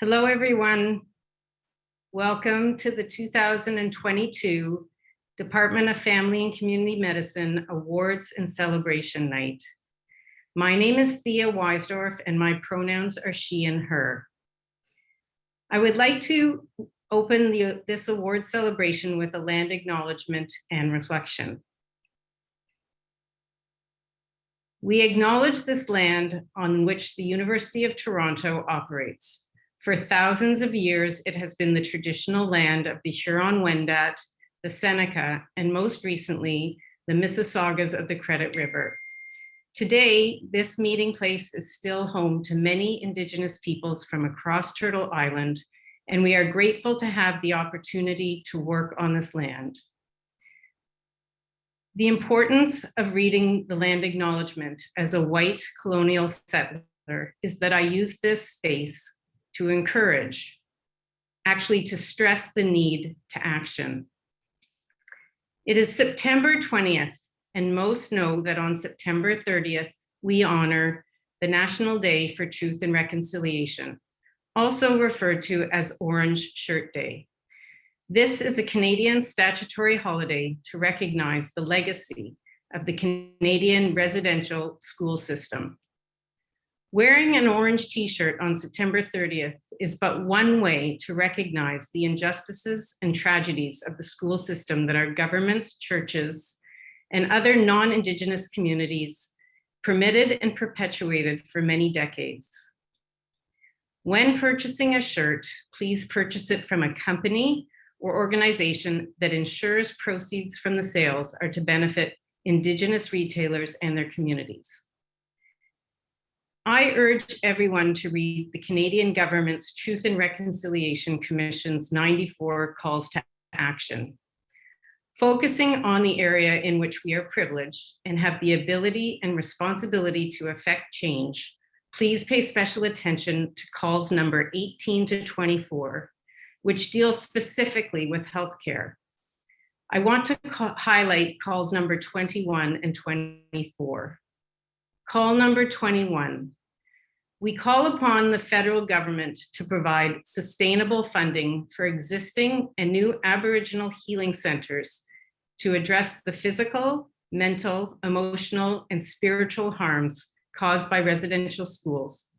Hello, everyone. Welcome to the 2022 Department of Family and Community Medicine Awards and Celebration Night. My name is Thea Weisdorf and my pronouns are she and her. I would like to open this award celebration with a land acknowledgement and reflection. We acknowledge this land on which the University of Toronto operates. For thousands of years, it has been the traditional land of the Huron-Wendat, the Seneca, and most recently, the Mississaugas of the Credit River. Today, this meeting place is still home to many Indigenous peoples from across Turtle Island, and we are grateful to have the opportunity to work on this land. The importance of reading the land acknowledgement as a white colonial settler is that I use this space to encourage, actually to stress the need to action. It is September 20th, and most know that on September 30th, we honor the National Day for Truth and Reconciliation, also referred to as Orange Shirt Day. This is a Canadian statutory holiday to recognize the legacy of the Canadian residential school system. Wearing an orange t-shirt on September 30th is but one way to recognize the injustices and tragedies of the school system that our governments, churches, and other non-Indigenous communities permitted and perpetuated for many decades. When purchasing a shirt, please purchase it from a company or organization that ensures proceeds from the sales are to benefit Indigenous retailers and their communities. I urge everyone to read the Canadian government's Truth and Reconciliation Commission's 94 calls to action, focusing on the area in which we are privileged and have the ability and responsibility to affect change. Please pay special attention to calls number 18 to 24, which deals specifically with healthcare. I want to highlight calls number 21 and 24. Call number 21. We call upon the federal government to provide sustainable funding for existing and new Aboriginal healing centers to address the physical, mental, emotional, and spiritual harms caused by residential schools,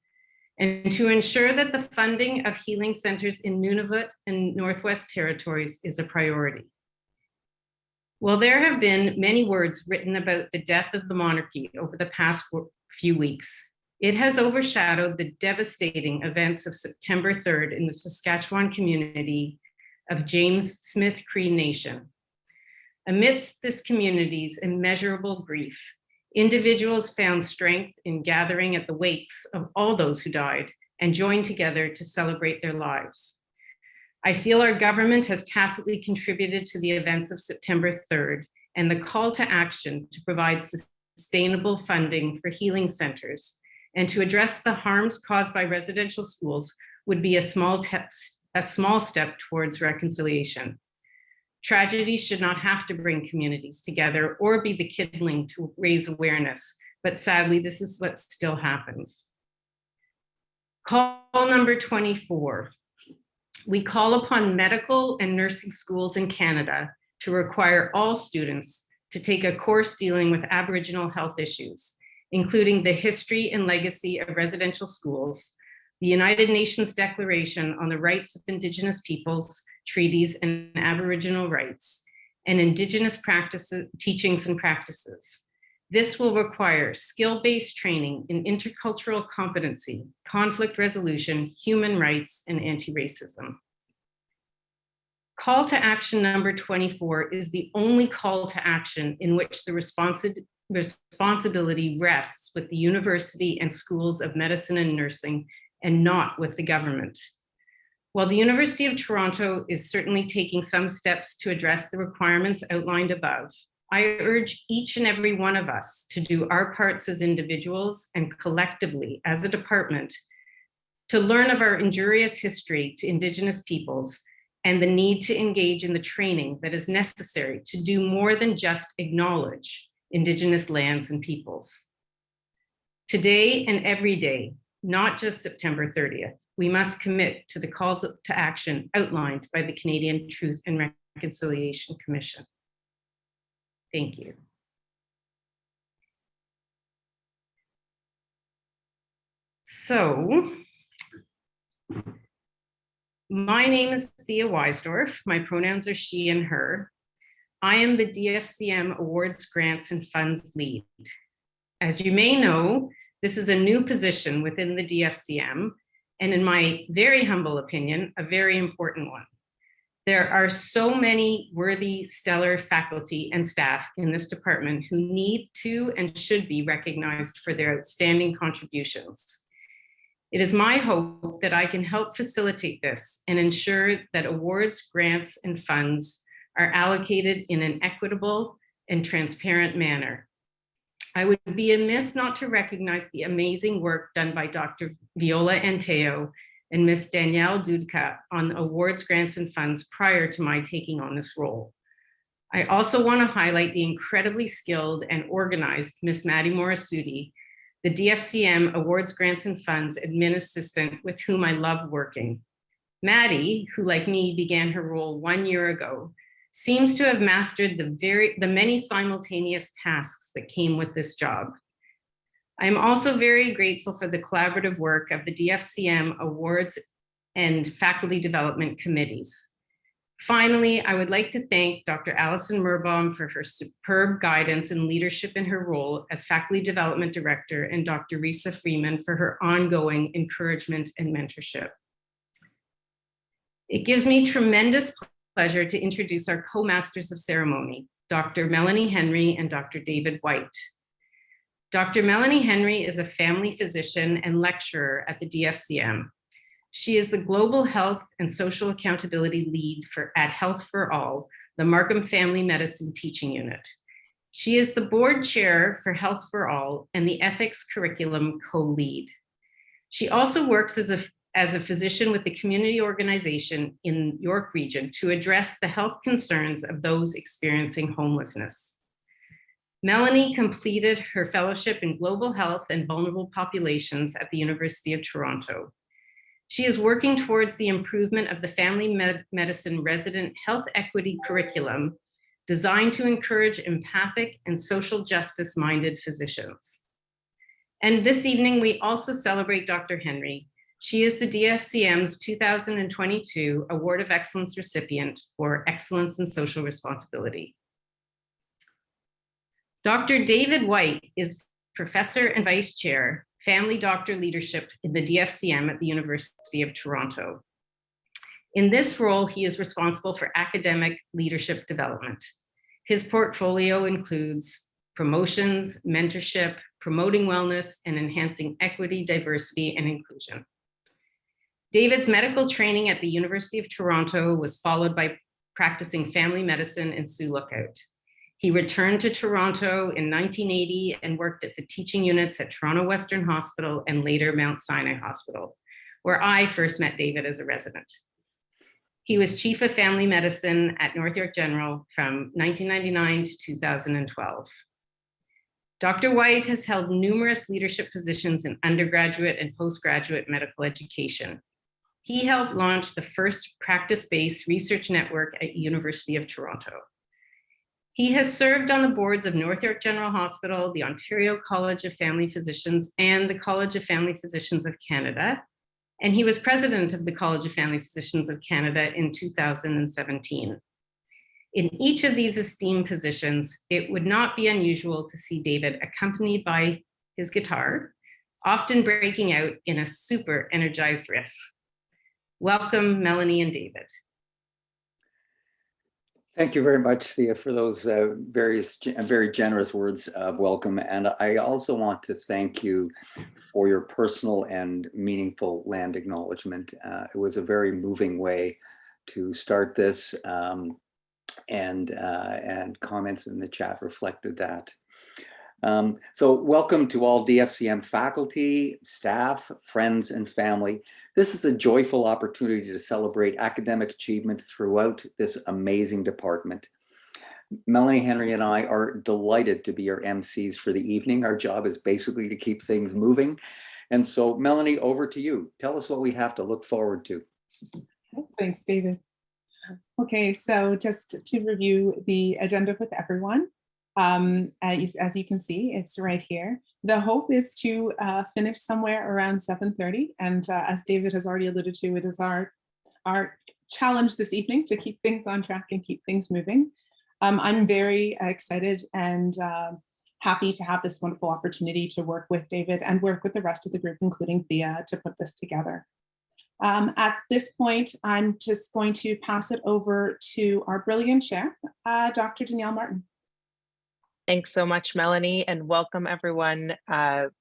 and to ensure that the funding of healing centers in Nunavut and Northwest Territories is a priority. While there have been many words written about the death of the monarchy over the past few weeks, it has overshadowed the devastating events of September 3rd in the Saskatchewan community of James Smith Cree Nation. Amidst this community's immeasurable grief, individuals found strength in gathering at the wakes of all those who died and joined together to celebrate their lives. I feel our government has tacitly contributed to the events of September 3rd and the call to action to provide sustainable funding for healing centers and to address the harms caused by residential schools would be a small step towards reconciliation. Tragedy should not have to bring communities together or be the kindling to raise awareness, but sadly, this is what still happens. Call number 24. We call upon medical and nursing schools in Canada to require all students to take a course dealing with Aboriginal health issues, including the history and legacy of residential schools, the United Nations Declaration on the Rights of Indigenous Peoples, treaties and Aboriginal rights, and Indigenous practices, teachings and practices. This will require skill-based training in intercultural competency, conflict resolution, human rights, and anti-racism. Call to action number 24 is the only call to action in which the responsibility rests with the university and schools of medicine and nursing and not with the government. While the University of Toronto is certainly taking some steps to address the requirements outlined above, I urge each and every one of us to do our parts as individuals and collectively as a department to learn of our injurious history to Indigenous peoples and the need to engage in the training that is necessary to do more than just acknowledge Indigenous lands and peoples. Today and every day, not just September 30th, we must commit to the calls to action outlined by the Canadian Truth and Reconciliation Commission. Thank you. So, my name is Thea Weisdorf. My pronouns are she and her. I am the DFCM Awards, Grants, and Funds lead. As you may know, this is a new position within the DFCM, and in my very humble opinion, a very important one. There are so many worthy, stellar faculty and staff in this department who need to and should be recognized for their outstanding contributions. It is my hope that I can help facilitate this and ensure that awards, grants, and funds are allocated in an equitable and transparent manner. I would be amiss not to recognize the amazing work done by Dr. Viola Anteo and Ms. Danielle Dudka on awards, grants, and funds prior to my taking on this role. I also want to highlight the incredibly skilled and organized Ms. Maddie Morasuti, the DFCM Awards, Grants, and Funds admin assistant with whom I love working. Maddie, who like me began her role 1 year ago, seems to have mastered the many simultaneous tasks that came with this job. I'm also very grateful for the collaborative work of the DFCM Awards and Faculty Development Committees. Finally, I would like to thank Dr. Allison Merbaum for her superb guidance and leadership in her role as Faculty Development Director, and Dr. Risa Freeman for her ongoing encouragement and mentorship. It gives me tremendous pleasure to introduce our co-masters of ceremony, Dr. Melanie Henry and Dr. David White. Dr. Melanie Henry is a family physician and lecturer at the DFCM. She is the Global Health and Social Accountability Lead at Health for All, the Markham Family Medicine Teaching Unit. She is the Board Chair for Health for All and the Ethics Curriculum Co-Lead. She also works as a physician with the community organization in York Region to address the health concerns of those experiencing homelessness. Melanie completed her fellowship in global health and vulnerable populations at the University of Toronto. She is working towards the improvement of the family medicine resident health equity curriculum designed to encourage empathic and social justice-minded physicians. And this evening, we also celebrate Dr. Henry. She is the DFCM's 2022 Award of Excellence recipient for Excellence in Social Responsibility. Dr. David White is Professor and Vice Chair, Family Doctor Leadership in the DFCM at the University of Toronto. In this role, he is responsible for academic leadership development. His portfolio includes promotions, mentorship, promoting wellness, and enhancing equity, diversity, and inclusion. David's medical training at the University of Toronto was followed by practicing family medicine in Sioux Lookout. He returned to Toronto in 1980 and worked at the teaching units at Toronto Western Hospital and later Mount Sinai Hospital, where I first met David as a resident. He was Chief of Family Medicine at North York General from 1999 to 2012. Dr. White has held numerous leadership positions in undergraduate and postgraduate medical education. He helped launch the first practice-based research network at University of Toronto. He has served on the boards of North York General Hospital, the Ontario College of Family Physicians, and the College of Family Physicians of Canada. And he was president of the College of Family Physicians of Canada in 2017. In each of these esteemed positions, it would not be unusual to see David accompanied by his guitar, often breaking out in a super energized riff. Welcome, Melanie and David. Thank you very much, Thea, for those very generous words of welcome. And I also want to thank you for your personal and meaningful land acknowledgement. It was a very moving way to start this, and comments in the chat reflected that. So welcome to all DFCM faculty, staff, friends, and family. This is a joyful opportunity to celebrate academic achievement throughout this amazing department. Melanie Henry and I are delighted to be your MCs for the evening. Our job is basically to keep things moving And so, Melanie, over to you. Tell us what we have to look forward to. Thanks, David. Okay, so just to review the agenda with everyone, as you can see, it's right here. The hope is to finish somewhere around 7:30, and as David has already alluded to, it is our challenge this evening to keep things on track and keep things moving. I'm very excited and happy to have this wonderful opportunity to work with David and work with the rest of the group, including Thea, to put this together. At this point, I'm just going to pass it over to our brilliant chair, Dr. Danielle Martin. Thanks so much, Melanie, and welcome everyone.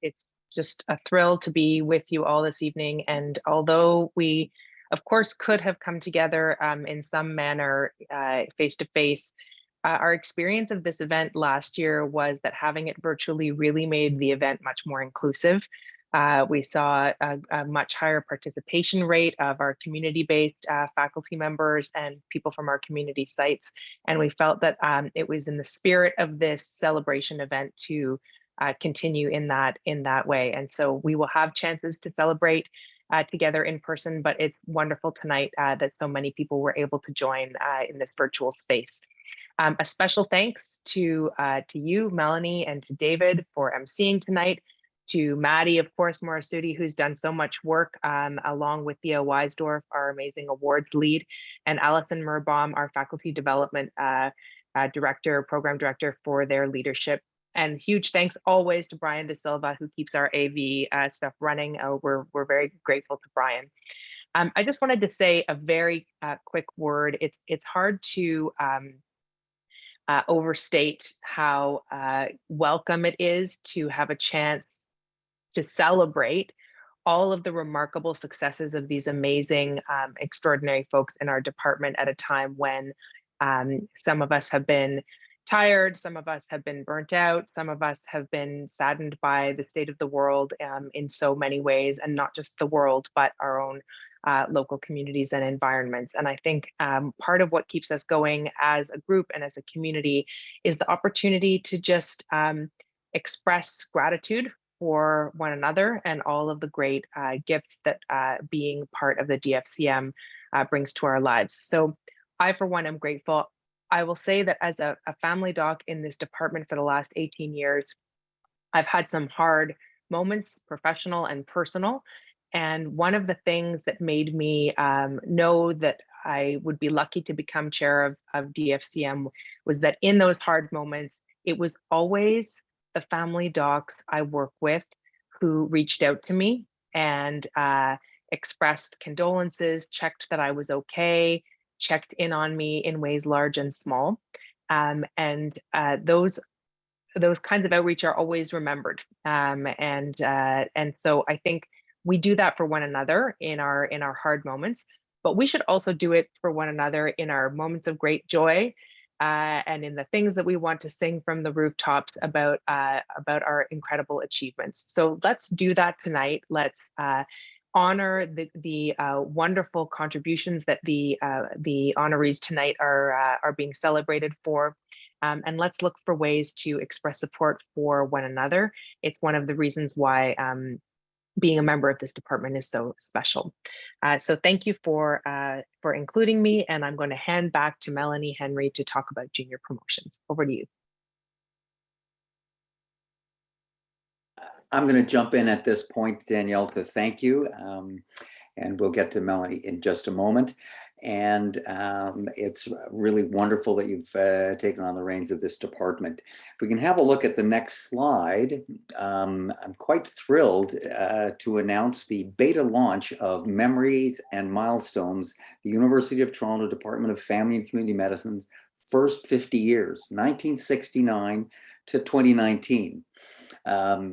It's just a thrill to be with you all this evening. And although we, of course, could have come together in some manner face-to-face, our experience of this event last year was that having it virtually really made the event much more inclusive. We saw a much higher participation rate of our community-based faculty members and people from our community sites. And we felt that it was in the spirit of this celebration event to continue in that way. And so we will have chances to celebrate together in person, but it's wonderful tonight that so many people were able to join in this virtual space. A special thanks to you, Melanie, and to David for emceeing tonight. To Maddie, of course, Morasudi, who's done so much work along with Thea Weisdorf, our amazing awards lead, and Allison Merbaum, our faculty development program director, for their leadership. And huge thanks always to Brian De Silva, who keeps our AV stuff running. We're very grateful to Brian. I just wanted to say a very quick word. It's hard to overstate how welcome it is to have a chance to celebrate all of the remarkable successes of these amazing, extraordinary folks in our department at a time when some of us have been tired, some of us have been burnt out, some of us have been saddened by the state of the world in so many ways, and not just the world, but our own local communities and environments. And I think part of what keeps us going as a group and as a community is the opportunity to just express gratitude for one another and all of the great gifts that being part of the DFCM brings to our lives. So I, for one, am grateful. I will say that as a family doc in this department for the last 18 years, I've had some hard moments, professional and personal. And one of the things that made me know that I would be lucky to become chair of DFCM was that in those hard moments, it was always the family docs I work with who reached out to me and expressed condolences, checked that I was okay, checked in on me in ways large and small. And those kinds of outreach are always remembered. And so I think we do that for one another in our hard moments, but we should also do it for one another in our moments of great joy. And in the things that we want to sing from the rooftops about our incredible achievements. So let's do that tonight. Let's honor the wonderful contributions that the honorees tonight are being celebrated for. And let's look for ways to express support for one another. It's one of the reasons why being a member of this department is so special. So thank you for including me, and I'm going to hand back to Melanie Henry to talk about junior promotions. Over to you. I'm going to jump in at this point, Danielle, to thank you, and we'll get to Melanie in just a moment. And it's really wonderful that you've taken on the reins of this department. If we can have a look at the next slide, I'm quite thrilled to announce the beta launch of Memories and Milestones, the University of Toronto Department of Family and Community Medicine's first 50 years, 1969 to 2019.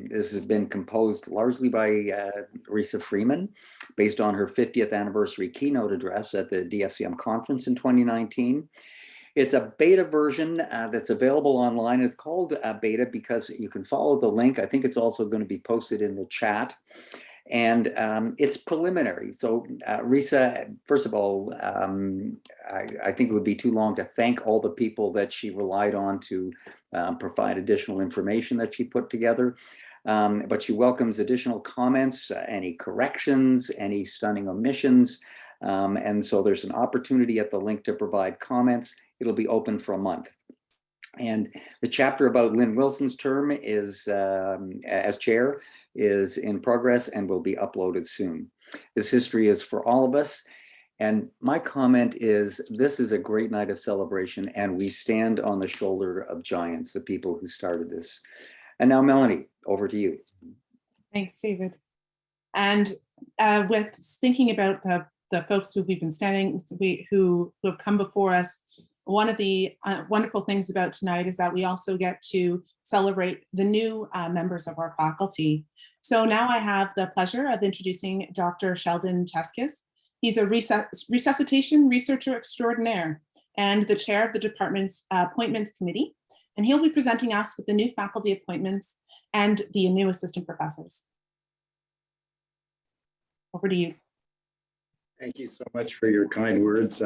This has been composed largely by Risa Freeman, based on her 50th anniversary keynote address at the DFCM conference in 2019. It's a beta version that's available online. It's called beta because you can follow the link. I think it's also going to be posted in the chat. And it's preliminary. So Risa, first of all, I think it would be too long to thank all the people that she relied on to provide additional information that she put together. but she welcomes additional comments, any corrections, any stunning omissions. And so there's an opportunity at the link to provide comments. It'll be open for a month. And the chapter about Lynn Wilson's term is, as chair, is in progress and will be uploaded soon. This history is for all of us. And my comment is, this is a great night of celebration, and we stand on the shoulder of giants, the people who started this. And now, Melanie, over to you. Thanks, David. And with thinking about the folks who we've been standing, who have come before us, one of the wonderful things about tonight is that we also get to celebrate the new members of our faculty. So now I have the pleasure of introducing Dr. Sheldon Cheskis. He's a resuscitation researcher extraordinaire and the chair of the department's appointments committee. And he'll be presenting us with the new faculty appointments and the new assistant professors. Over to you. Thank you so much for your kind words,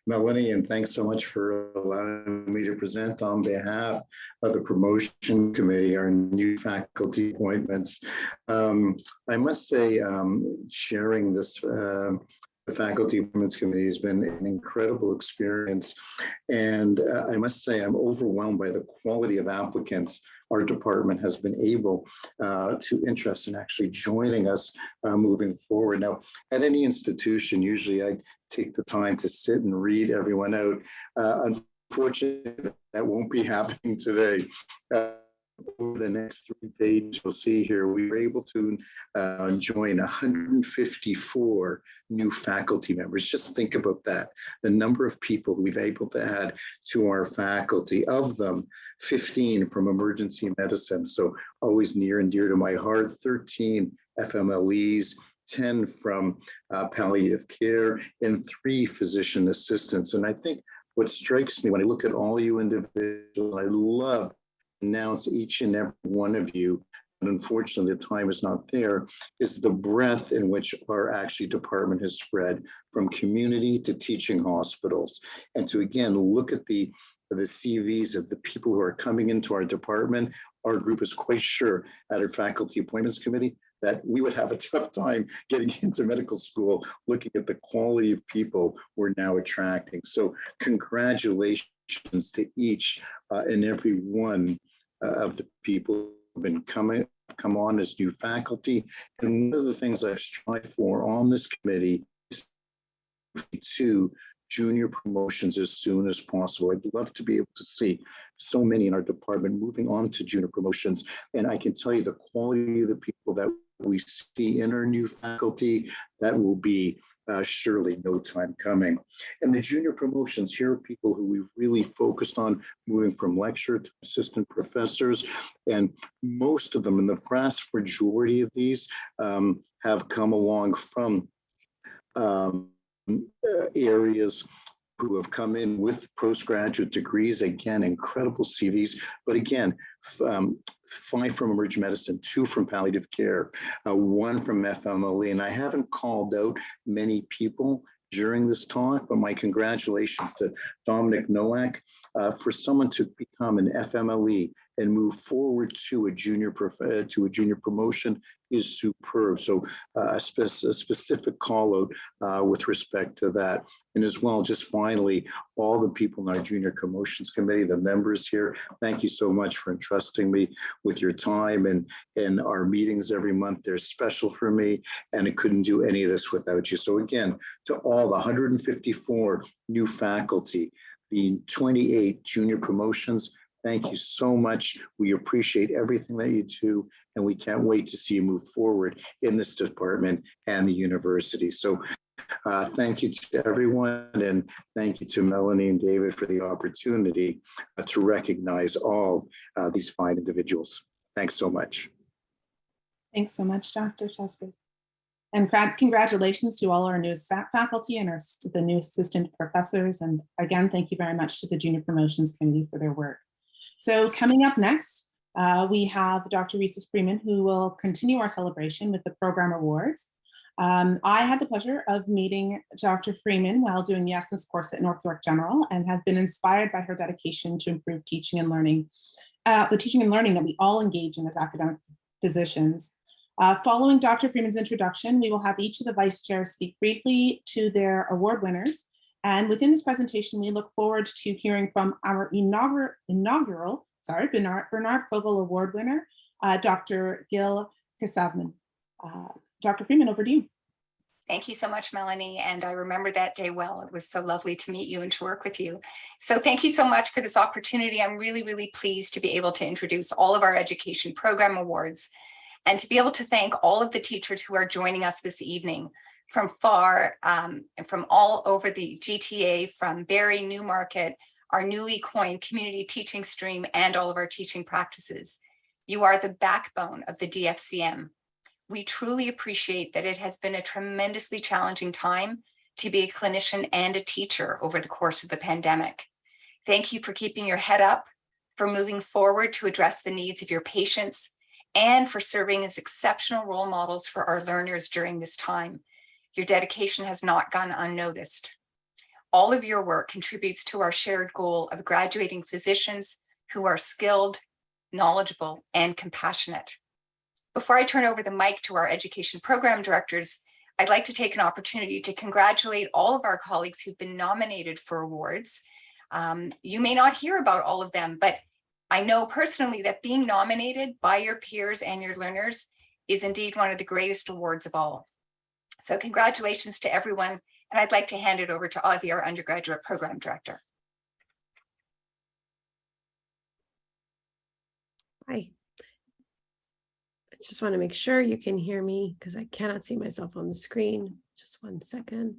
Melanie, and thanks so much for allowing me to present on behalf of the promotion committee, our new faculty appointments. I must say, sharing this the faculty appointments committee has been an incredible experience. And I must say, I'm overwhelmed by the quality of applicants our department has been able to interest in actually joining us moving forward. Now, at any institution, usually I take the time to sit and read everyone out. Unfortunately, that won't be happening today. Over the next 3 pages, you'll see here, we were able to join 154 new faculty members. Just think about that, the number of people we've able to add to our faculty. Of them, 15 from emergency medicine, so always near and dear to my heart, 13 FMLEs, 10 from palliative care, and 3 physician assistants. And I think what strikes me when I look at all you individuals, I love announce each and every one of you, and unfortunately the time is not there, is the breadth in which our actually department has spread from community to teaching hospitals. And to again, look at the CVs of the people who are coming into our department. Our group is quite sure at our faculty appointments committee that we would have a tough time getting into medical school, looking at the quality of people we're now attracting. So congratulations to each and every one of the people who've been come on as new faculty. And one of the things I've strived for on this committee is to junior promotions as soon as possible. I'd love to be able to see so many in our department moving on to junior promotions. And I can tell you the quality of the people that we see in our new faculty, that will be surely no time coming. And the junior promotions, here are people who we've really focused on moving from lecturer to assistant professors. And most of them, and the vast majority of these, have come along from areas who have come in with postgraduate degrees. Again, incredible CVs, but again, 5 from emergency medicine, 2 from palliative care, 1 from FMLE. And I haven't called out many people during this talk, but my congratulations to Dominic Nowak for someone to become an FMLE and move forward to a junior promotion is superb. So a specific call out with respect to that. And as well, just finally, all the people in our junior promotions committee, the members here, thank you so much for entrusting me with your time and our meetings every month. They're special for me, and I couldn't do any of this without you. So again, to all the 154 new faculty, the 28 junior promotions, thank you so much. We appreciate everything that you do, and we can't wait to see you move forward in this department and the university. So thank you to everyone, and thank you to Melanie and David for the opportunity to recognize all these fine individuals. Thanks so much. Thanks so much, Dr. Cheskis. And congratulations to all our new staff faculty and the new assistant professors. And again, thank you very much to the Junior Promotions Committee for their work. So coming up next, we have Dr. Rhys Freeman, who will continue our celebration with the program awards. I had the pleasure of meeting Dr. Freeman while doing the Essence course at North York General and have been inspired by her dedication to improve teaching and learning, the teaching and learning that we all engage in as academic physicians. Following Dr. Freeman's introduction, we will have each of the vice chairs speak briefly to their award winners. And within this presentation, we look forward to hearing from our inaugural Bernard Fogel Award winner, Dr. Gil Kasavman. Dr. Freeman, over to you. Thank you so much, Melanie. And I remember that day well. It was so lovely to meet you and to work with you. So thank you so much for this opportunity. I'm really, really pleased to be able to introduce all of our education program awards and to be able to thank all of the teachers who are joining us this evening from far and from all over the GTA, from Barrie, Newmarket, our newly coined community teaching stream, and all of our teaching practices. You are the backbone of the DFCM. We truly appreciate that it has been a tremendously challenging time to be a clinician and a teacher over the course of the pandemic. Thank you for keeping your head up, for moving forward to address the needs of your patients, and for serving as exceptional role models for our learners during this time. Your dedication has not gone unnoticed. All of your work contributes to our shared goal of graduating physicians who are skilled, knowledgeable, and compassionate. Before I turn over the mic to our education program directors, I'd like to take an opportunity to congratulate all of our colleagues who've been nominated for awards. You may not hear about all of them, but I know personally that being nominated by your peers and your learners is indeed one of the greatest awards of all. So congratulations to everyone. And I'd like to hand it over to Ozzy, our undergraduate program director. Hi. I just want to make sure you can hear me because I cannot see myself on the screen. Just 1 second.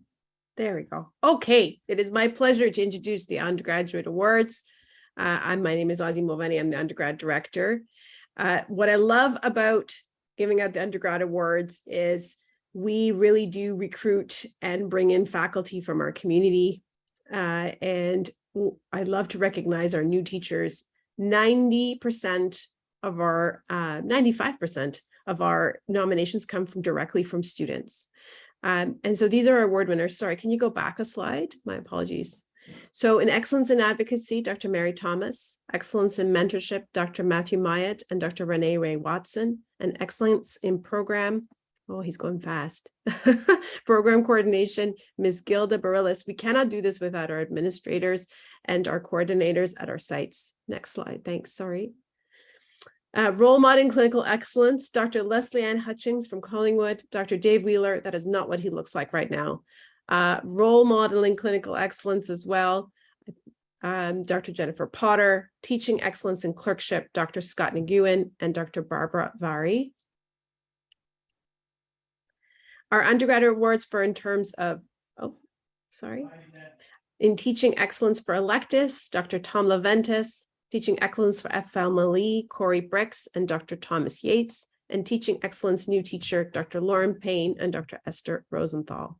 There we go. Okay, it is my pleasure to introduce the undergraduate awards. My name is Ozzy Mulvaney. I'm the undergrad director. What I love about giving out the undergrad awards is we really do recruit and bring in faculty from our community. And I love to recognize our new teachers. 95% of our nominations come directly from students. And so these are our award winners. Sorry, can you go back a slide? My apologies. So in excellence in advocacy, Dr. Mary Thomas, excellence in mentorship, Dr. Matthew Myatt and Dr. Renee Ray Watson, and excellence in program, oh, he's going fast, program coordination, Ms. Gilda Barillas. We cannot do this without our administrators and our coordinators at our sites. Next slide, thanks, sorry. Role model in clinical excellence, Dr. Leslie Ann Hutchings from Collingwood, Dr. Dave Wheeler, that is not what he looks like right now. Role modeling clinical excellence as well, Dr. Jennifer Potter, teaching excellence in clerkship, Dr. Scott Nguyen and Dr. Barbara Vari. Our undergraduate awards for in terms of, in teaching excellence for electives, Dr. Tom Leventis, teaching excellence for FMLE, Corey Bricks and Dr. Thomas Yates, and teaching excellence new teacher, Dr. Lauren Payne and Dr. Esther Rosenthal.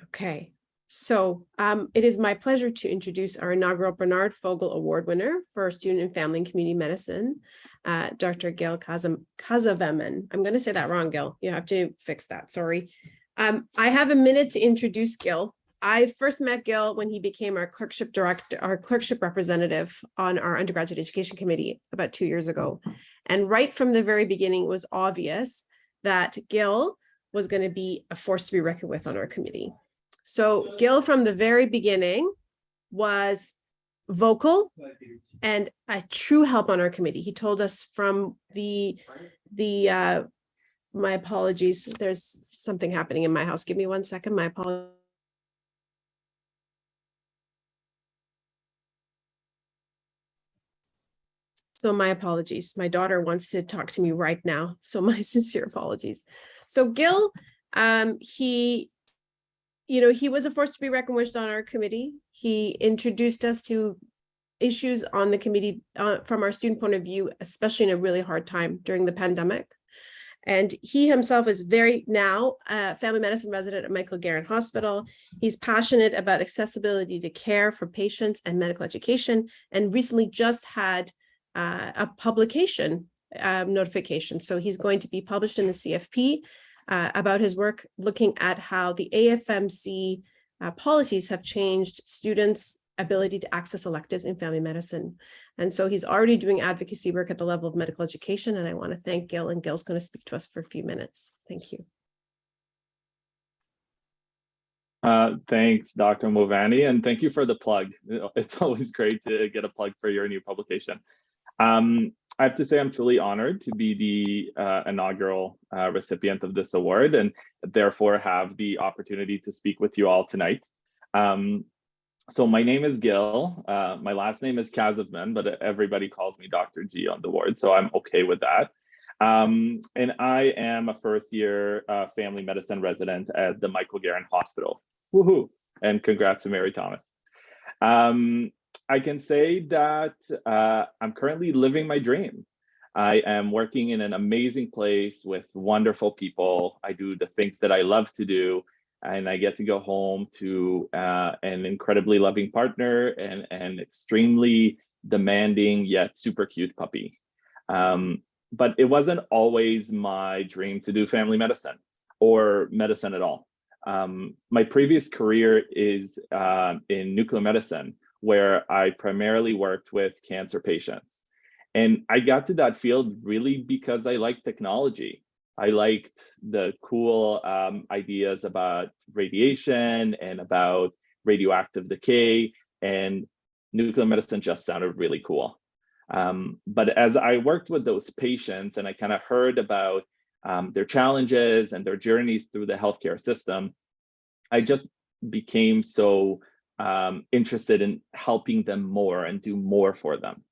Okay, so it is my pleasure to introduce our inaugural Bernard Fogel Award winner for Student and Family and Community Medicine, Dr. Gil Kasavman. I'm going to say that wrong, Gil. You have to fix that, sorry. I have a minute to introduce Gil. I first met Gil when he became our clerkship director, our clerkship representative on our undergraduate education committee about 2 years ago. And right from the very beginning, it was obvious that Gil was going to be a force to be reckoned with on our committee. So Gil from the very beginning was vocal and a true help on our committee. He told us from my apologies, there's something happening in my house. Give me 1 second, my apologies. So my apologies. My daughter wants to talk to me right now. So my sincere apologies. So Gil, he was a force to be reckoned with on our committee. He introduced us to issues on the committee from our student point of view, especially in a really hard time during the pandemic. And he himself is now a family medicine resident at Michael Garron Hospital. He's passionate about accessibility to care for patients and medical education, and recently just had a publication notification. So he's going to be published in the CFP about his work looking at how the AFMC policies have changed students' ability to access electives in family medicine. And so he's already doing advocacy work at the level of medical education. And I want to thank Gil, and Gil's going to speak to us for a few minutes. Thank you. Thanks, Dr. Movani, and thank you for the plug. It's always great to get a plug for your new publication. I have to say I'm truly honored to be the inaugural recipient of this award, and therefore have the opportunity to speak with you all tonight. So my name is Gil. My last name is Kazavman, but everybody calls me Dr. G on the ward, so I'm okay with that. And I am a first-year family medicine resident at the Michael Garron Hospital. Woohoo! And congrats to Mary Thomas. I can say that I'm currently living my dream. I am working in an amazing place with wonderful people. I do the things that I love to do, and I get to go home to an incredibly loving partner and an extremely demanding yet super cute puppy. But it wasn't always my dream to do family medicine or medicine at all. My previous career is in nuclear medicine, where I primarily worked with cancer patients. And I got to that field really because I liked technology. I liked the cool ideas about radiation and about radioactive decay, and nuclear medicine just sounded really cool. But as I worked with those patients and I kind of heard about their challenges and their journeys through the healthcare system, I just became so interested in helping them more and do more for them.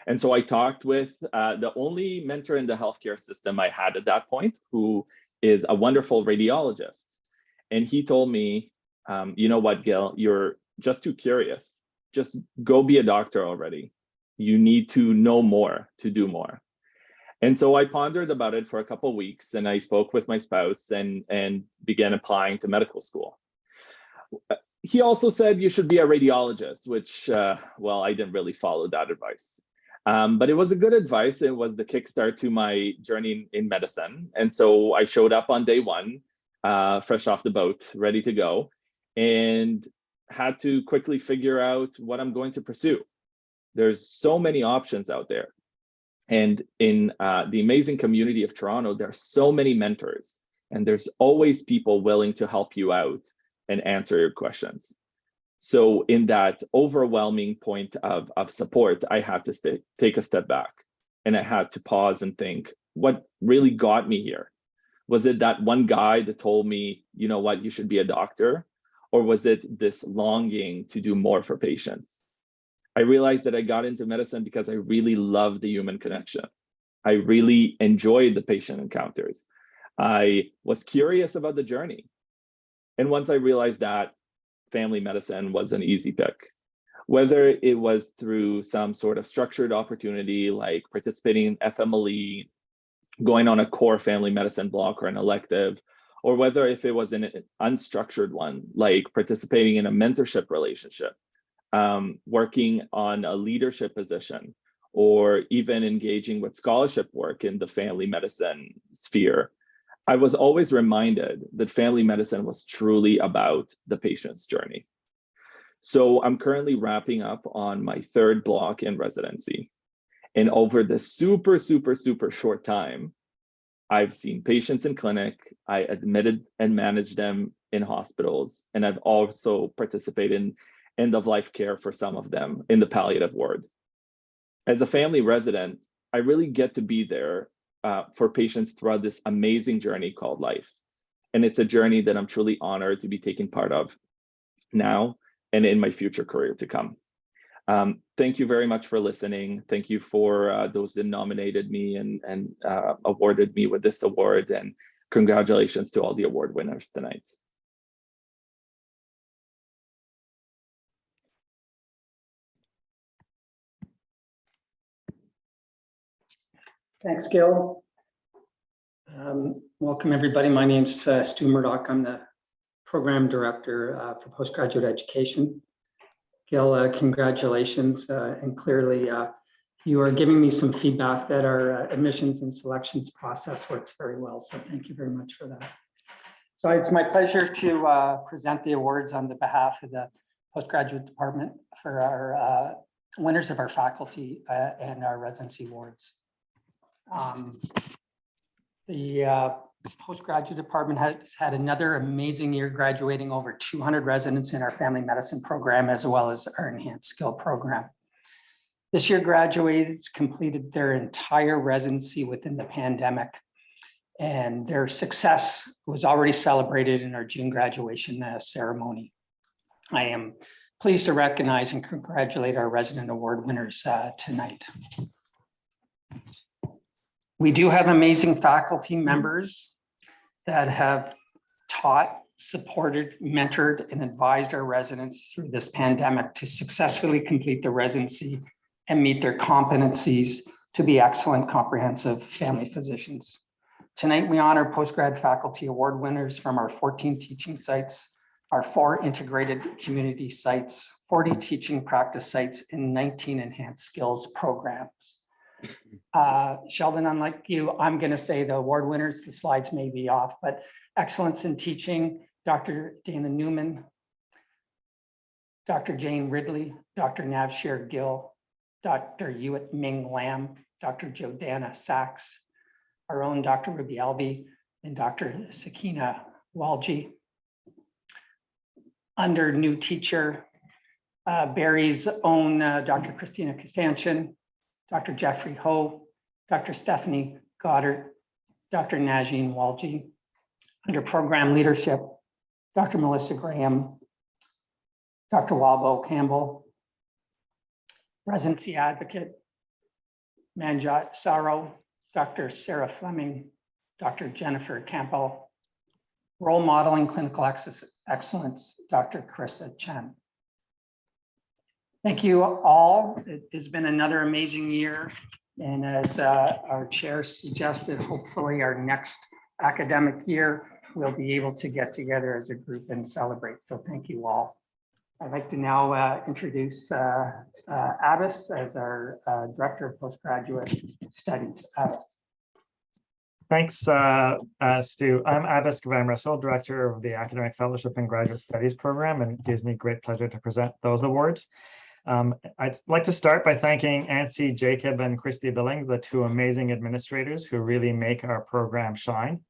And so I talked with the only mentor in the healthcare system I had at that point, who is a wonderful radiologist. And he told me, you know what, Gil, you're just too curious. Just go be a doctor already. You need to know more to do more. And so I pondered about it for a couple of weeks, and I spoke with my spouse and began applying to medical school. He also said you should be a radiologist, which, well, I didn't really follow that advice. But it was a good advice. It was the kickstart to my journey in medicine. And so I showed up on day one, fresh off the boat, ready to go, and had to quickly figure out what I'm going to pursue. There's so many options out there. And in the amazing community of Toronto, there are so many mentors, and there's always people willing to help you out and answer your questions. So in that overwhelming point of support, I had to take a step back, and I had to pause and think, what really got me here? Was it that one guy that told me, you know what, you should be a doctor? Or was it this longing to do more for patients? I realized that I got into medicine because I really loved the human connection. I really enjoyed the patient encounters. I was curious about the journey. And once I realized that, family medicine was an easy pick. Whether it was through some sort of structured opportunity like participating in FMLE, going on a core family medicine block or an elective, or whether if it was an unstructured one, like participating in a mentorship relationship, working on a leadership position, or even engaging with scholarship work in the family medicine sphere, I was always reminded that family medicine was truly about the patient's journey. So I'm currently wrapping up on my third block in residency. And over the super short time, I've seen patients in clinic, I admitted and managed them in hospitals, and I've also participated in end-of-life care for some of them in the palliative ward. As a family resident, I really get to be there for patients throughout this amazing journey called life. And it's a journey that I'm truly honored to be taking part of now and in my future career to come. Thank you very much for listening. Thank you for those that nominated me and awarded me with this award, and congratulations to all the award winners tonight. Thanks, Gil. Welcome, everybody. My name's Stu Murdoch. I'm the Program Director for Postgraduate Education. Gil, congratulations. And clearly, you are giving me some feedback that our admissions and selections process works very well. So thank you very much for that. So it's my pleasure to present the awards on the behalf of the postgraduate department for our winners of our faculty and our residency awards. The postgraduate department has had another amazing year, graduating over 200 residents in our family medicine program, as well as our enhanced skill program. This year, graduates completed their entire residency within the pandemic, and their success was already celebrated in our June graduation ceremony. I am pleased to recognize and congratulate our resident award winners tonight. We do have amazing faculty members that have taught, supported, mentored, and advised our residents through this pandemic to successfully complete the residency and meet their competencies to be excellent comprehensive family physicians. Tonight, we honor postgrad faculty award winners from our 14 teaching sites, our 4 integrated community sites, 40 teaching practice sites, and 19 enhanced skills programs. Sheldon, unlike you, I'm going to say the award winners, the slides may be off, but excellence in teaching, Dr. Dana Newman, Dr. Jane Ridley, Dr. Navshir Gill, Dr. Hewitt Ming Lam, Dr. Jodana Sachs, our own Dr. Ruby Albee, and Dr. Sakina Walji. Under new teacher, Barry's own Dr. Christina Costantian, Dr. Jeffrey Ho, Dr. Stephanie Goddard, Dr. Najeen Walji. Under program leadership, Dr. Melissa Graham, Dr. Walbo Campbell. Residency advocate, Manjot Saro, Dr. Sarah Fleming, Dr. Jennifer Campbell. Role modeling clinical excellence, Dr. Carissa Chen. Thank you all. It has been another amazing year. And as our chair suggested, hopefully our next academic year, we'll be able to get together as a group and celebrate. So thank you all. I'd like to now introduce Abbas as our Director of Postgraduate Studies. Abbas. Thanks, Stu. I'm Abbas Gavan-Russell, Director of the Academic Fellowship and Graduate Studies Program, and it gives me great pleasure to present those awards. I'd like to start by thanking Nancy Jacob and Christy Billings, the 2 amazing administrators who really make our program shine.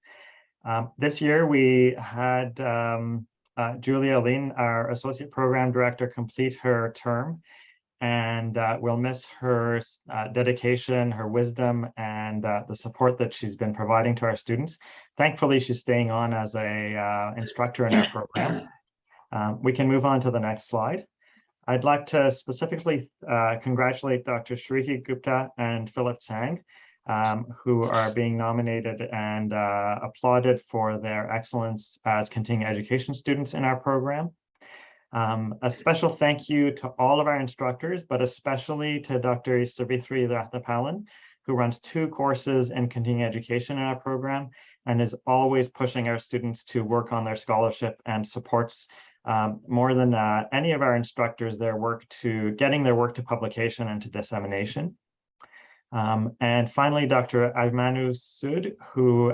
This year we had Julia Lean, our Associate Program Director, complete her term, and we'll miss her dedication, her wisdom, and the support that she's been providing to our students. Thankfully, she's staying on as a instructor in our program. We can move on to the next slide. I'd like to specifically congratulate Dr. Shriti Gupta and Philip Tsang, who are being nominated and applauded for their excellence as continuing education students in our program. A special thank you to all of our instructors, but especially to Dr. Savithri Rathapalan, who runs 2 courses in continuing education in our program and is always pushing our students to work on their scholarship and supports more than any of our instructors getting their work to publication and to dissemination. And finally, Dr. Aymanu Sood, who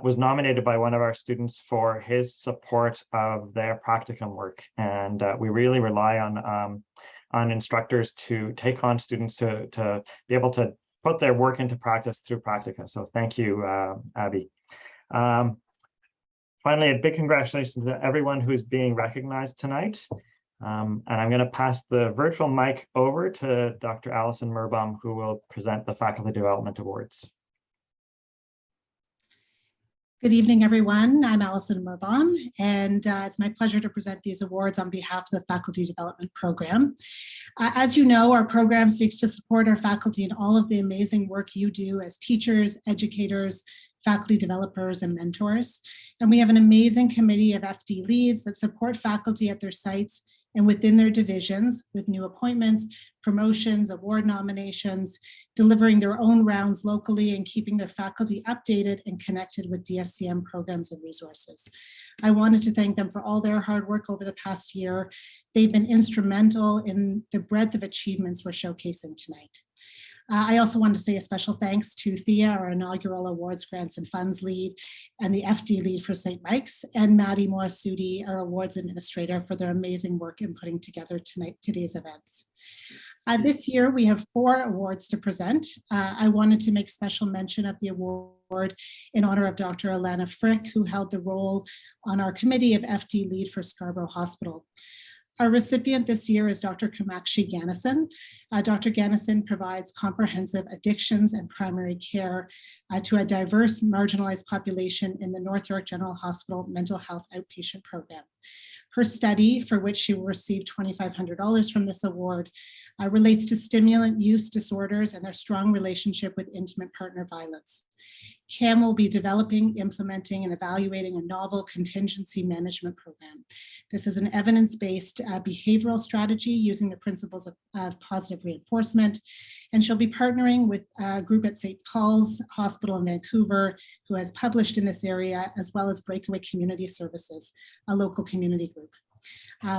was nominated by one of our students for his support of their practicum work. And we really rely on instructors to take on students to be able to put their work into practice through practicum. So thank you, Abby. Finally, a big congratulations to everyone who's being recognized tonight. And I'm going to pass the virtual mic over to Dr. Allison Mirbaum, who will present the Faculty Development Awards. Good evening, everyone. I'm Allison Mirbaum, and it's my pleasure to present these awards on behalf of the Faculty Development Program. As you know, our program seeks to support our faculty in all of the amazing work you do as teachers, educators, faculty developers, and mentors. And we have an amazing committee of FD leads that support faculty at their sites and within their divisions with new appointments, promotions, award nominations, delivering their own rounds locally and keeping their faculty updated and connected with DFCM programs and resources. I wanted to thank them for all their hard work over the past year. They've been instrumental in the breadth of achievements we're showcasing tonight. I also want to say a special thanks to Thea, our inaugural awards, grants and funds lead, and the FD lead for St. Mike's, and Maddie Morasudi, our awards administrator, for their amazing work in putting together today's events. This year, we have 4 awards to present. I wanted to make special mention of the award in honor of Dr. Alana Frick, who held the role on our committee of FD lead for Scarborough Hospital. Our recipient this year is Dr. Kamakshi Ganesan. Dr. Ganesan provides comprehensive addictions and primary care to a diverse marginalized population in the North York General Hospital Mental Health Outpatient Program. Her study, for which she will receive $2,500 from this award, relates to stimulant use disorders and their strong relationship with intimate partner violence. CAM will be developing, implementing, and evaluating a novel contingency management program. This is an evidence-based behavioral strategy using the principles of positive reinforcement, and she'll be partnering with a group at St. Paul's Hospital in Vancouver who has published in this area, as well as Breakaway Community Services, a local community group.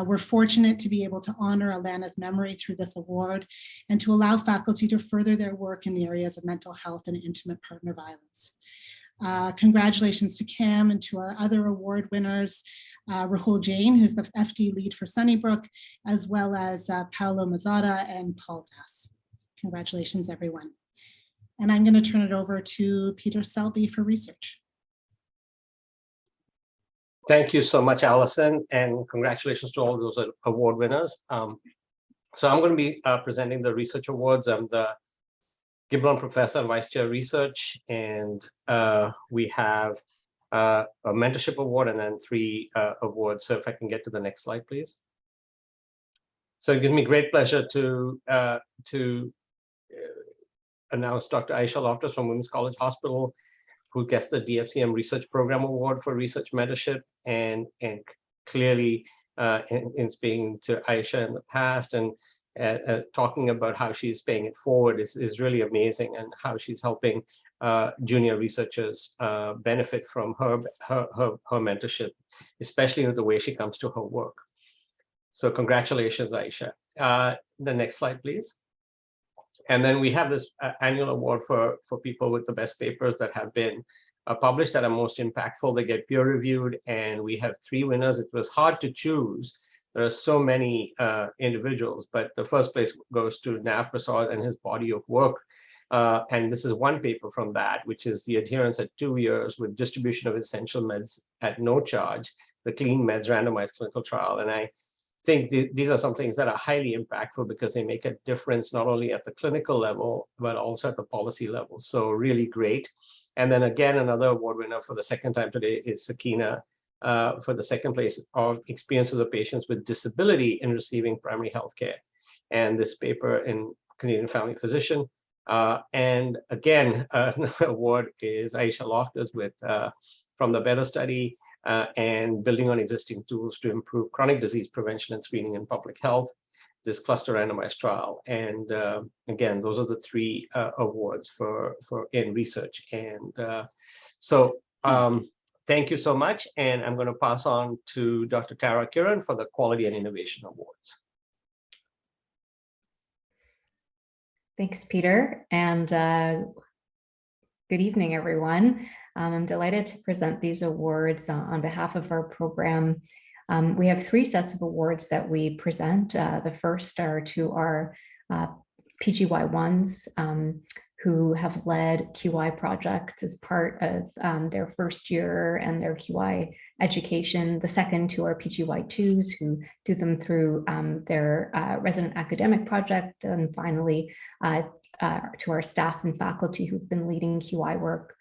We're fortunate to be able to honor Alana's memory through this award and to allow faculty to further their work in the areas of mental health and intimate partner violence. Congratulations to CAM and to our other award winners, Rahul Jain, who's the FD lead for Sunnybrook, as well as Paolo Mazzata and Paul Das. Congratulations, everyone. And I'm going to turn it over to Peter Selby for research. Thank you so much, Allison, and congratulations to all those award winners. So I'm going to be presenting the research awards. I'm the Gibbon Professor and Vice Chair Research, and we have a mentorship award and then 3 awards. So if I can get to the next slide, please. So it gives me great pleasure to announce Dr. Aisha Loftus from Women's College Hospital, who gets the DFCM Research Program Award for Research Mentorship, and clearly in speaking to Aisha in the past and talking about how she's paying it forward is really amazing, and how she's helping junior researchers benefit from her mentorship, especially with the way she comes to her work. So congratulations, Aisha. The next slide, please. And then we have this annual award for people with the best papers that have been published, that are most impactful. They get peer reviewed, and we have 3 winners. It was hard to choose. There are so many individuals, but the first place goes to Nav Prasad and his body of work. And this is one paper from that, which is the adherence at 2 years with distribution of essential meds at no charge, the Clean Meds randomized clinical trial. And I think these are some things that are highly impactful because they make a difference not only at the clinical level, but also at the policy level. So really great. And then again, another award winner for the second time today is Sakina for the second place of experiences of patients with disability in receiving primary health care. And this paper in Canadian Family Physician. And again, another award is Aisha Loftus with from the Better Study, and building on existing tools to improve chronic disease prevention and screening in public health, this cluster randomized trial. And again, those are the 3 awards for in research. And thank you so much. And I'm going to pass on to Dr. Tara Kiran for the Quality and Innovation Awards. Thanks, Peter, and good evening, everyone. I'm delighted to present these awards on behalf of our program. We have 3 sets of awards that we present. The first are to our PGY1s who have led QI projects as part of their first year and their QI education. The second to our PGY2s who do them through their resident academic project. And finally, to our staff and faculty who've been leading QI work.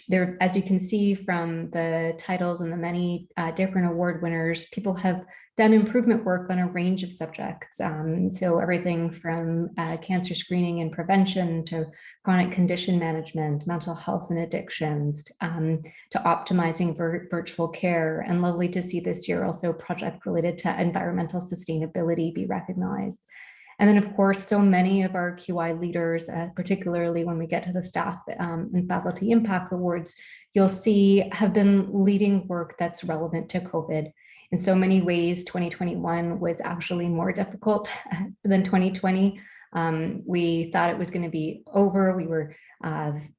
There, as you can see from the titles and the many different award winners, people have done improvement work on a range of subjects. So everything from cancer screening and prevention to chronic condition management, mental health and addictions, to optimizing virtual care. And lovely to see this year also a project related to environmental sustainability be recognized. And then, of course, so many of our QI leaders, particularly when we get to the staff and faculty impact awards, you'll see have been leading work that's relevant to COVID. In so many ways, 2021 was actually more difficult than 2020. We thought it was going to be over. We were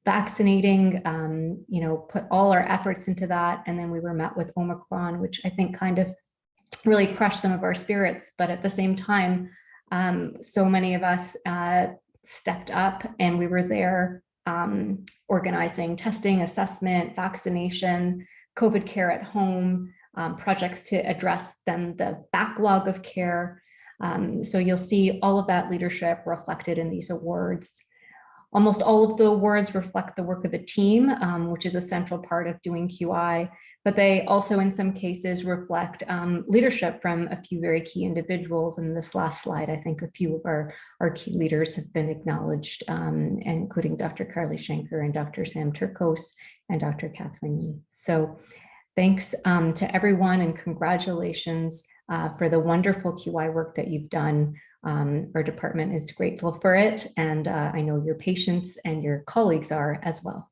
vaccinating, put all our efforts into that. And then we were met with Omicron, which I think kind of really crushed some of our spirits. But at the same time, so many of us stepped up and we were there organizing testing, assessment, vaccination, COVID care at home, projects to address then the backlog of care. So you'll see all of that leadership reflected in these awards. Almost all of the awards reflect the work of a team, which is a central part of doing QI, but they also in some cases reflect leadership from a few very key individuals. In this last slide, I think a few of our key leaders have been acknowledged, including Dr. Carly Schenker and Dr. Sam Turkos and Dr. Catherine Yee. So thanks to everyone and congratulations for the wonderful QI work that you've done. Our department is grateful for it, and I know your patients and your colleagues are as well.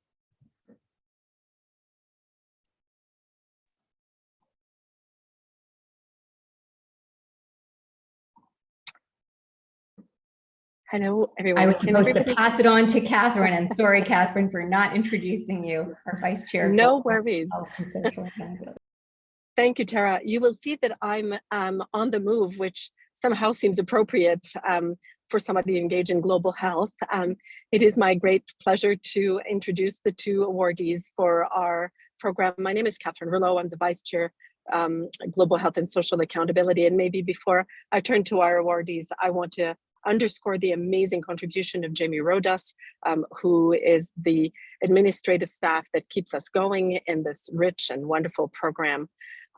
Hello, everyone. I was supposed to pass it on to Catherine, and sorry, Catherine, for not introducing you, our Vice Chair. No worries. Thank you, Tara. You will see that I'm on the move, which somehow seems appropriate for somebody engaged in global health. It is my great pleasure to introduce the two awardees for our program. My name is Catherine Rouleau. I'm the Vice Chair, Global Health and Social Accountability. And maybe before I turn to our awardees, I want to underscore the amazing contribution of Jamie Rodas, who is the administrative staff that keeps us going in this rich and wonderful program.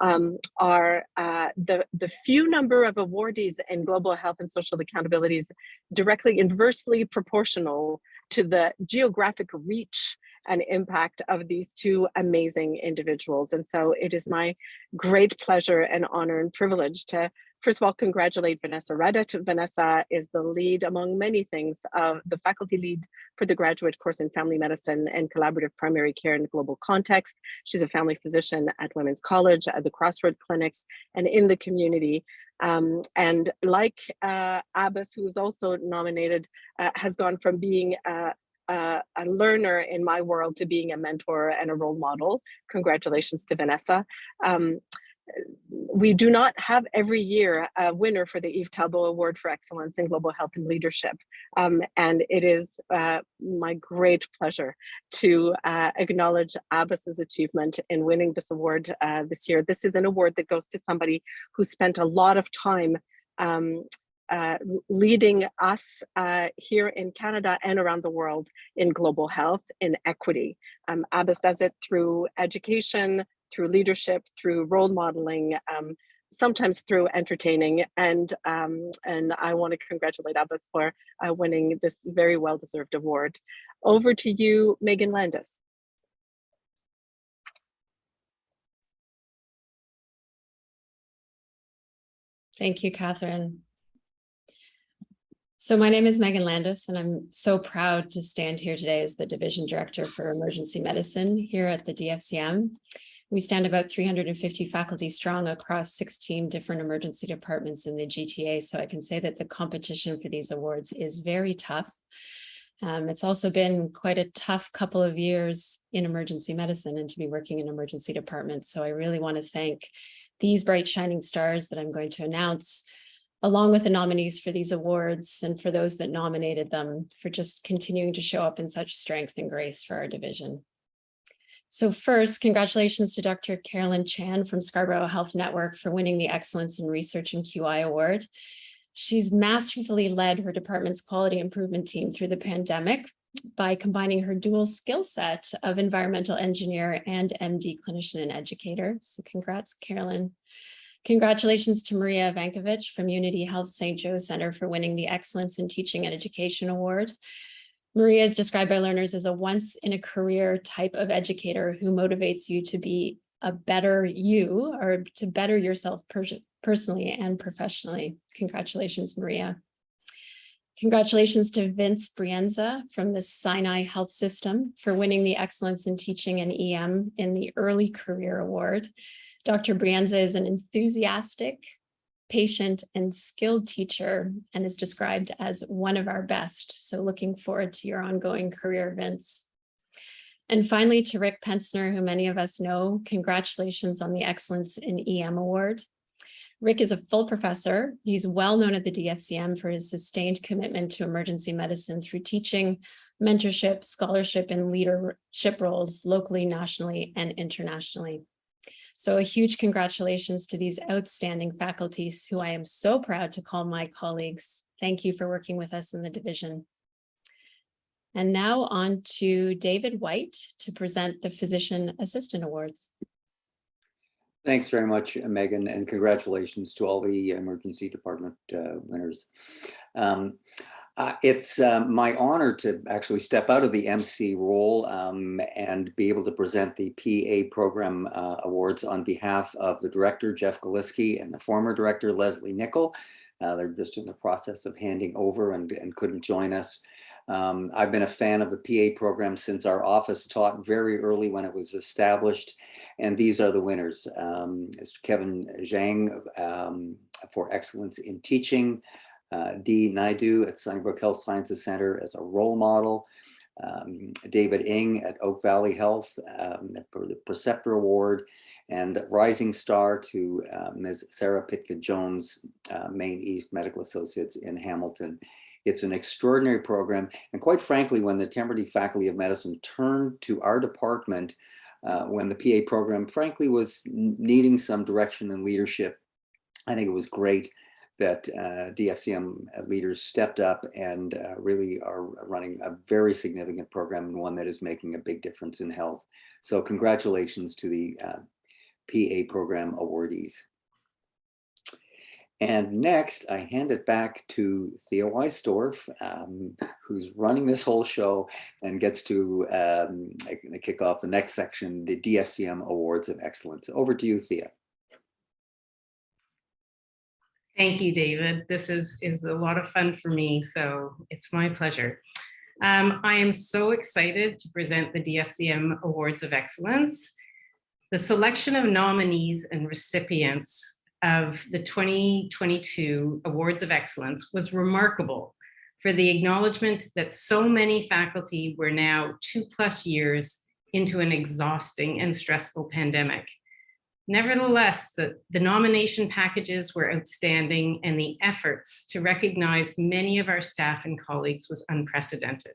The few number of awardees in global health and social accountability is directly inversely proportional to the geographic reach and impact of these two amazing individuals. And so it is my great pleasure and honor and privilege to first of all, congratulate Vanessa Reddit. Vanessa is the lead, among many things, the faculty lead for the graduate course in family medicine and collaborative primary care in a global context. She's a family physician at Women's College, at the Crossroad Clinics, and in the community. And like Abbas, who is also nominated, has gone from being a learner in my world to being a mentor and a role model. Congratulations to Vanessa. We do not have every year a winner for the Yves Talbot Award for Excellence in Global Health and Leadership. And it is my great pleasure to acknowledge Abbas's achievement in winning this award this year. This is an award that goes to somebody who spent a lot of time leading us here in Canada and around the world in global health, in equity. Abbas does it through education, through leadership, through role modeling, sometimes through entertaining. And I want to congratulate Abbas for winning this very well-deserved award. Over to you, Megan Landis. Thank you, Catherine. So my name is Megan Landis, and I'm so proud to stand here today as the Division Director for Emergency Medicine here at the DFCM. We stand about 350 faculty strong across 16 different emergency departments in the GTA, so I can say that the competition for these awards is very tough. It's also been quite a tough couple of years in emergency medicine and to be working in emergency departments, so I really want to thank these bright shining stars that I'm going to announce, along with the nominees for these awards and for those that nominated them, for just continuing to show up in such strength and grace for our division. So first, congratulations to Dr. Carolyn Chan from Scarborough Health Network for winning the Excellence in Research and QI Award. She's masterfully led her department's quality improvement team through the pandemic by combining her dual skill set of environmental engineer and MD clinician and educator. So congrats, Carolyn. Congratulations to Maria Vankovich from Unity Health St. Joe Center for winning the Excellence in Teaching and Education Award. Maria is described by learners as a once-in-a-career type of educator who motivates you to be a better you, or to better yourself personally and professionally. Congratulations, Maria. Congratulations to Vince Brienza from the Sinai Health System for winning the Excellence in Teaching and EM in the Early Career Award. Dr. Brienza is an enthusiastic, patient, and skilled teacher, and is described as one of our best. So looking forward to your ongoing career, Vince. And finally, to Rick Pensner, who many of us know, congratulations on the Excellence in EM Award. Rick is a full professor. He's well known at the DFCM for his sustained commitment to emergency medicine through teaching, mentorship, scholarship, and leadership roles locally, nationally, and internationally. So a huge congratulations to these outstanding faculties who I am so proud to call my colleagues. Thank you for working with us in the division. And now on to David White to present the Physician Assistant Awards. Thanks very much, Megan, and congratulations to all the emergency department winners. It's my honor to actually step out of the MC role and be able to present the PA Program Awards on behalf of the director, Jeff Galiski, and the former director, Leslie Nicol. They're just in the process of handing over and couldn't join us. I've been a fan of the PA program since our office taught very early when it was established, and these are the winners. It's Kevin Zhang for excellence in teaching, Dee Naidu at Sunnybrook Health Sciences Center as a role model, David Ng at Oak Valley Health for the Preceptor Award, and Rising Star to Ms. Sarah Pitka-Jones, Maine East Medical Associates in Hamilton. It's an extraordinary program. And quite frankly, when the Temperley Faculty of Medicine turned to our department, when the PA program frankly was needing some direction and leadership, I think it was great that DFCM leaders stepped up and really are running a very significant program and one that is making a big difference in health. So congratulations to the PA program awardees. And next, I hand it back to Theo Weisdorf, who's running this whole show and gets to kick off the next section, the DFCM Awards of Excellence. Over to you, Thea. Thank you, David. This is a lot of fun for me, so it's my pleasure. I am so excited to present the DFCM Awards of Excellence. The selection of nominees and recipients of the 2022 Awards of Excellence was remarkable for the acknowledgement that so many faculty were now 2+ years into an exhausting and stressful pandemic. Nevertheless, the nomination packages were outstanding and the efforts to recognize many of our staff and colleagues was unprecedented.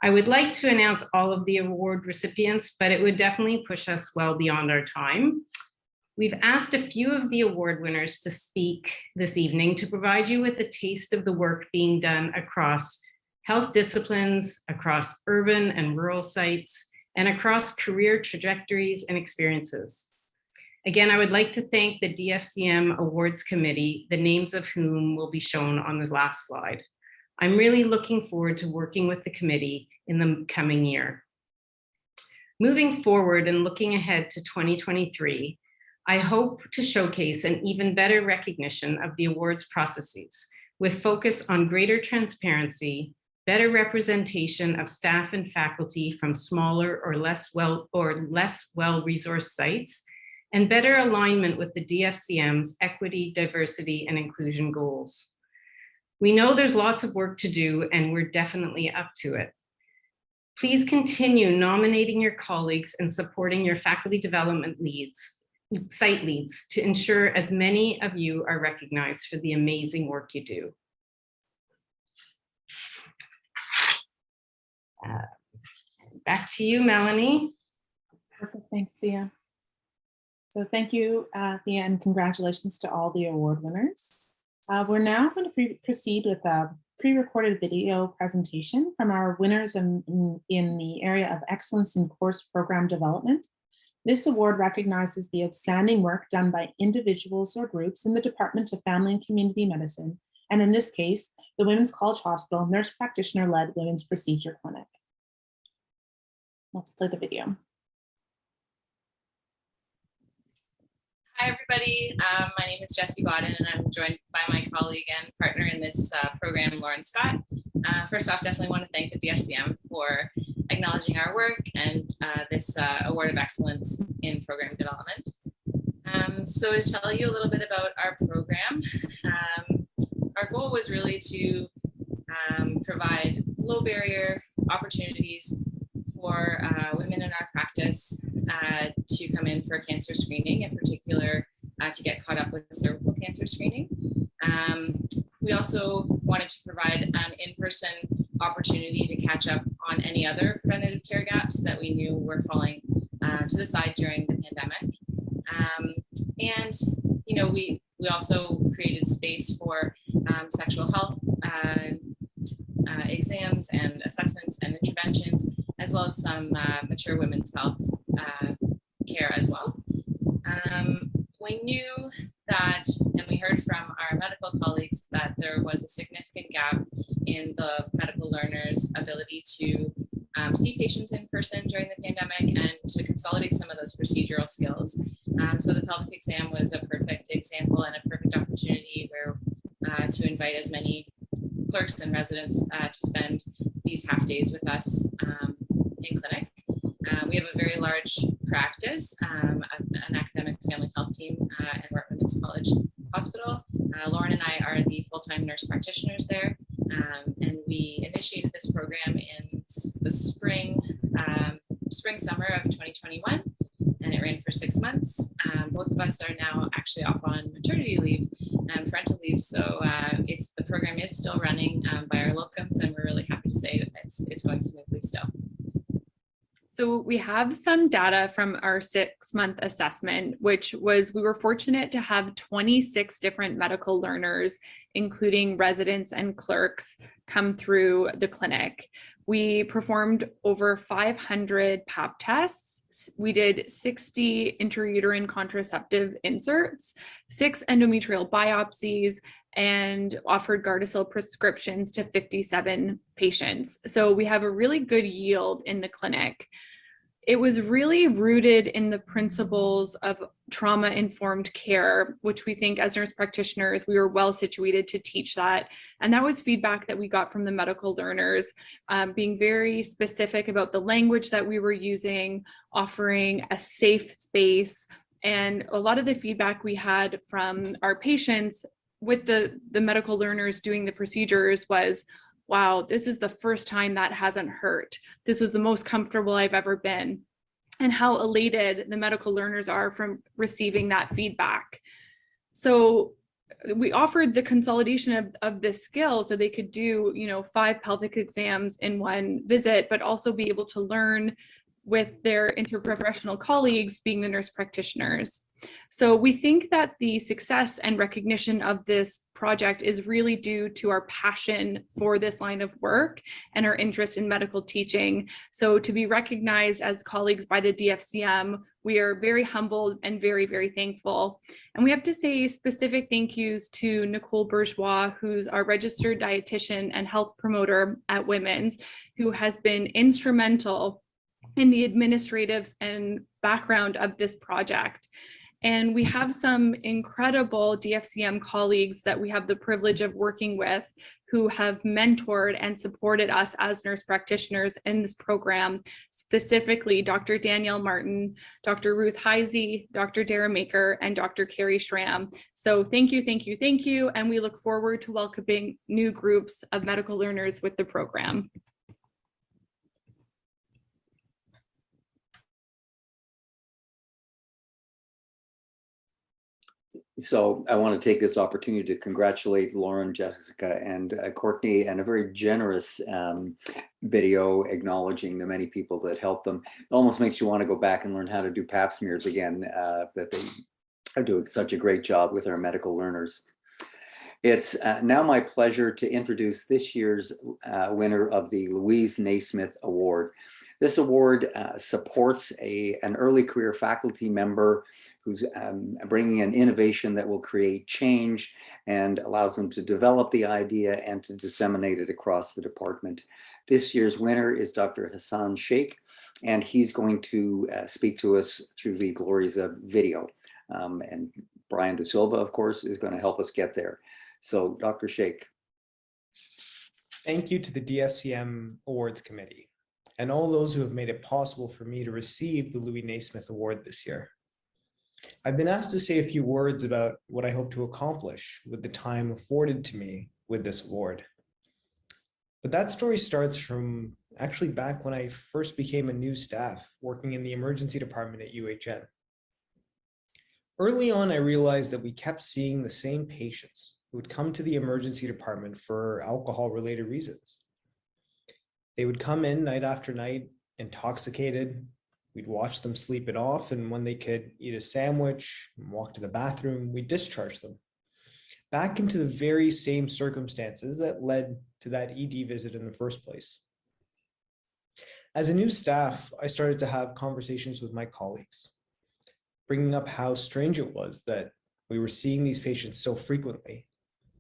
I would like to announce all of the award recipients, but it would definitely push us well beyond our time. We've asked a few of the award winners to speak this evening to provide you with a taste of the work being done across health disciplines, across urban and rural sites, and across career trajectories and experiences. Again, I would like to thank the DFCM Awards Committee, the names of whom will be shown on the last slide. I'm really looking forward to working with the committee in the coming year. Moving forward and looking ahead to 2023, I hope to showcase an even better recognition of the awards processes with focus on greater transparency, better representation of staff and faculty from smaller or less well-resourced sites, and better alignment with the DFCM's equity, diversity, and inclusion goals. We know there's lots of work to do, and we're definitely up to it. Please continue nominating your colleagues and supporting your faculty development leads, site leads, to ensure as many of you are recognized for the amazing work you do. Back to you, Melanie. Perfect, thanks, Thea. So thank you, Thea, and congratulations to all the award winners. We're now going to proceed with a pre-recorded video presentation from our winners in the area of excellence in course program development. This award recognizes the outstanding work done by individuals or groups in the Department of Family and Community Medicine, and in this case, the Women's College Hospital Nurse Practitioner-led Women's Procedure Clinic. Let's play the video. Hi, everybody. My name is Jessie Bodden, and I'm joined by my colleague and partner in this program, Lauren Scott. First off, definitely want to thank the DFCM for acknowledging our work and this Award of Excellence in Program Development. So to tell you a little bit about our program, our goal was really to provide low barrier opportunities for women in our practice to come in for cancer screening, in particular to get caught up with cervical cancer screening. We also wanted to provide an in-person opportunity to catch up on any other preventative care gaps that we knew were falling to the side during the pandemic. And you know, we also created space for sexual health exams and assessments and interventions, as well as some mature women's health care as well. We knew that, and we heard from our medical colleagues, that there was a significant gap in the medical learners' ability to see patients in person during the pandemic and to consolidate some of those procedural skills. So the pelvic exam was a perfect example and a perfect opportunity where to invite as many clerks and residents to spend these half days with us in clinic. We have a very large practice, an academic family health team, and we're at Women's College Hospital. Lauren and I are the full-time nurse practitioners there, and we initiated this program in the spring, summer of 2021, and it ran for 6 months. Both of us are now actually off on maternity leave and parental leave, so the program is still running by our locums, and we're really happy to say that it's going smoothly still. So we have some data from our 6-month assessment, which was, we were fortunate to have 26 different medical learners, including residents and clerks, come through the clinic. We performed over 500 pap tests. We did 60 intrauterine contraceptive inserts, 6 endometrial biopsies, and offered Gardasil prescriptions to 57 patients. So we have a really good yield in the clinic. It was really rooted in the principles of trauma-informed care, which we think as nurse practitioners, we were well situated to teach that. And that was feedback that we got from the medical learners, being very specific about the language that we were using, offering a safe space. And a lot of the feedback we had from our patients with the medical learners doing the procedures was, wow, this is the first time that hasn't hurt. This was the most comfortable I've ever been. And how elated the medical learners are from receiving that feedback. So we offered the consolidation of this skill so they could do, 5 pelvic exams in one visit, but also be able to learn with their interprofessional colleagues, being the nurse practitioners. So we think that the success and recognition of this project is really due to our passion for this line of work and our interest in medical teaching. So to be recognized as colleagues by the DFCM, we are very humbled and very, very thankful. And we have to say specific thank yous to Nicole Bourgeois, who's our registered dietitian and health promoter at Women's, who has been instrumental in the administrative and background of this project. And we have some incredible DFCM colleagues that we have the privilege of working with who have mentored and supported us as nurse practitioners in this program, specifically Dr. Danielle Martin, Dr. Ruth Heisey, Dr. Dara Maker, and Dr. Carrie Schramm. So thank you, thank you, thank you. And we look forward to welcoming new groups of medical learners with the program. So I want to take this opportunity to congratulate Lauren, Jessica, and Courtney, and a very generous video acknowledging the many people that helped them. It almost makes you want to go back and learn how to do pap smears again, that they are doing such a great job with our medical learners. It's now my pleasure to introduce this year's winner of the Louise Naismith Award. This award supports an early career faculty member who's bringing an innovation that will create change and allows them to develop the idea and to disseminate it across the department. This year's winner is Dr. Hassan Sheikh, and he's going to speak to us through the glories of video. And Brian De Silva, of course, is going to help us get there. So, Dr. Sheikh. Thank you to the DFCM Awards Committee and all those who have made it possible for me to receive the Louise Naismith Award this year. I've been asked to say a few words about what I hope to accomplish with the time afforded to me with this award. But that story starts from actually back when I first became a new staff working in the emergency department at UHN. Early on, I realized that we kept seeing the same patients who would come to the emergency department for alcohol-related reasons. They would come in night after night, intoxicated. We'd watch them sleep it off, and when they could eat a sandwich and walk to the bathroom, we'd discharge them back into the very same circumstances that led to that ED visit in the first place. As a new staff, I started to have conversations with my colleagues, bringing up how strange it was that we were seeing these patients so frequently,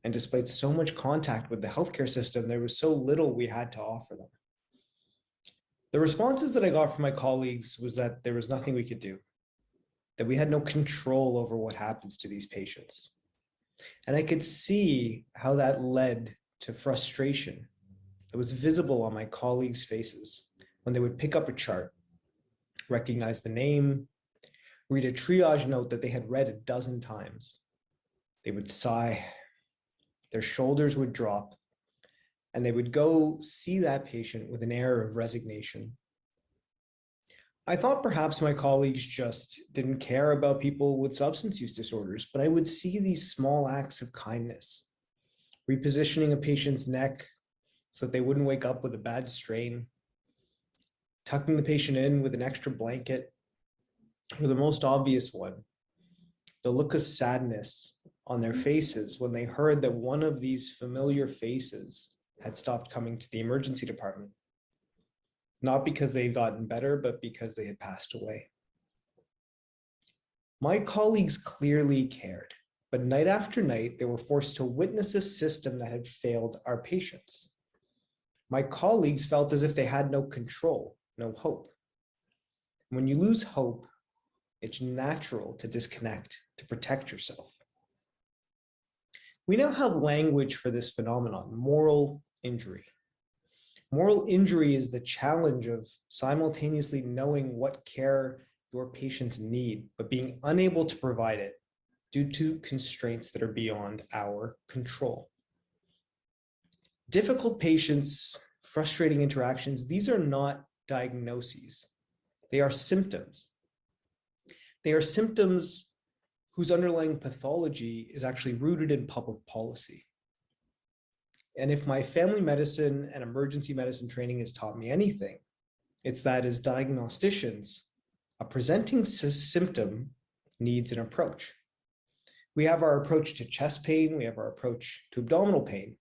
and despite so much contact with the healthcare system, there was so little we had to offer them. The responses that I got from my colleagues was that there was nothing we could do, that we had no control over what happens to these patients. And I could see how that led to frustration that was visible on my colleagues' faces when they would pick up a chart, recognize the name, read a triage note that they had read a dozen times. They would sigh, their shoulders would drop, and they would go see that patient with an air of resignation. I thought perhaps my colleagues just didn't care about people with substance use disorders, but I would see these small acts of kindness, repositioning a patient's neck so that they wouldn't wake up with a bad strain, tucking the patient in with an extra blanket, or the most obvious one, the look of sadness on their faces when they heard that one of these familiar faces had stopped coming to the emergency department. Not because they'd gotten better, but because they had passed away. My colleagues clearly cared, but night after night, they were forced to witness a system that had failed our patients. My colleagues felt as if they had no control, no hope. When you lose hope, it's natural to disconnect, to protect yourself. We now have language for this phenomenon, moral injury. Moral injury is the challenge of simultaneously knowing what care your patients need, but being unable to provide it due to constraints that are beyond our control. Difficult patients, frustrating interactions, these are not diagnoses. They are symptoms. They are symptoms whose underlying pathology is actually rooted in public policy. And if my family medicine and emergency medicine training has taught me anything, it's that as diagnosticians, a presenting symptom needs an approach. We have our approach to chest pain, we have our approach to abdominal pain,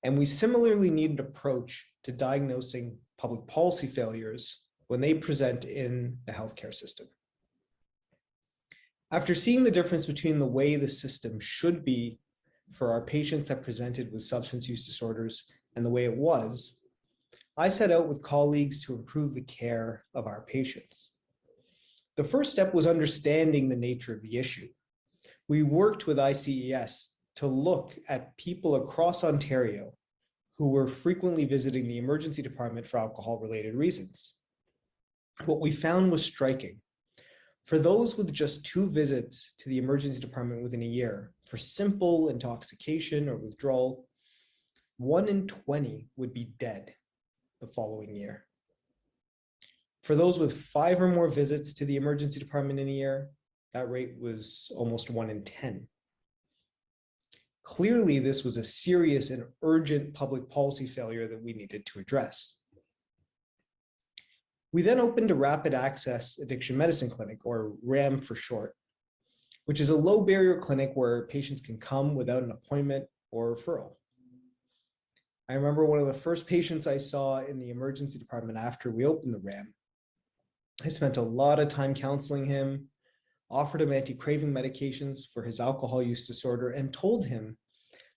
and we similarly need an approach to diagnosing public policy failures when they present in the healthcare system. After seeing the difference between the way the system should be for our patients that presented with substance use disorders and the way it was, I set out with colleagues to improve the care of our patients. The first step was understanding the nature of the issue. We worked with ICES to look at people across Ontario who were frequently visiting the emergency department for alcohol-related reasons. What we found was striking. For those with just 2 visits to the emergency department within a year for simple intoxication or withdrawal, 1 in 20 would be dead the following year. For those with 5 or more visits to the emergency department in a year, that rate was almost 1 in 10. Clearly, this was a serious and urgent public policy failure that we needed to address. We then opened a rapid access addiction medicine clinic, or RAM for short, which is a low barrier clinic where patients can come without an appointment or referral. I remember one of the first patients I saw in the emergency department after we opened the RAM. I spent a lot of time counseling him, offered him anti-craving medications for his alcohol use disorder, and told him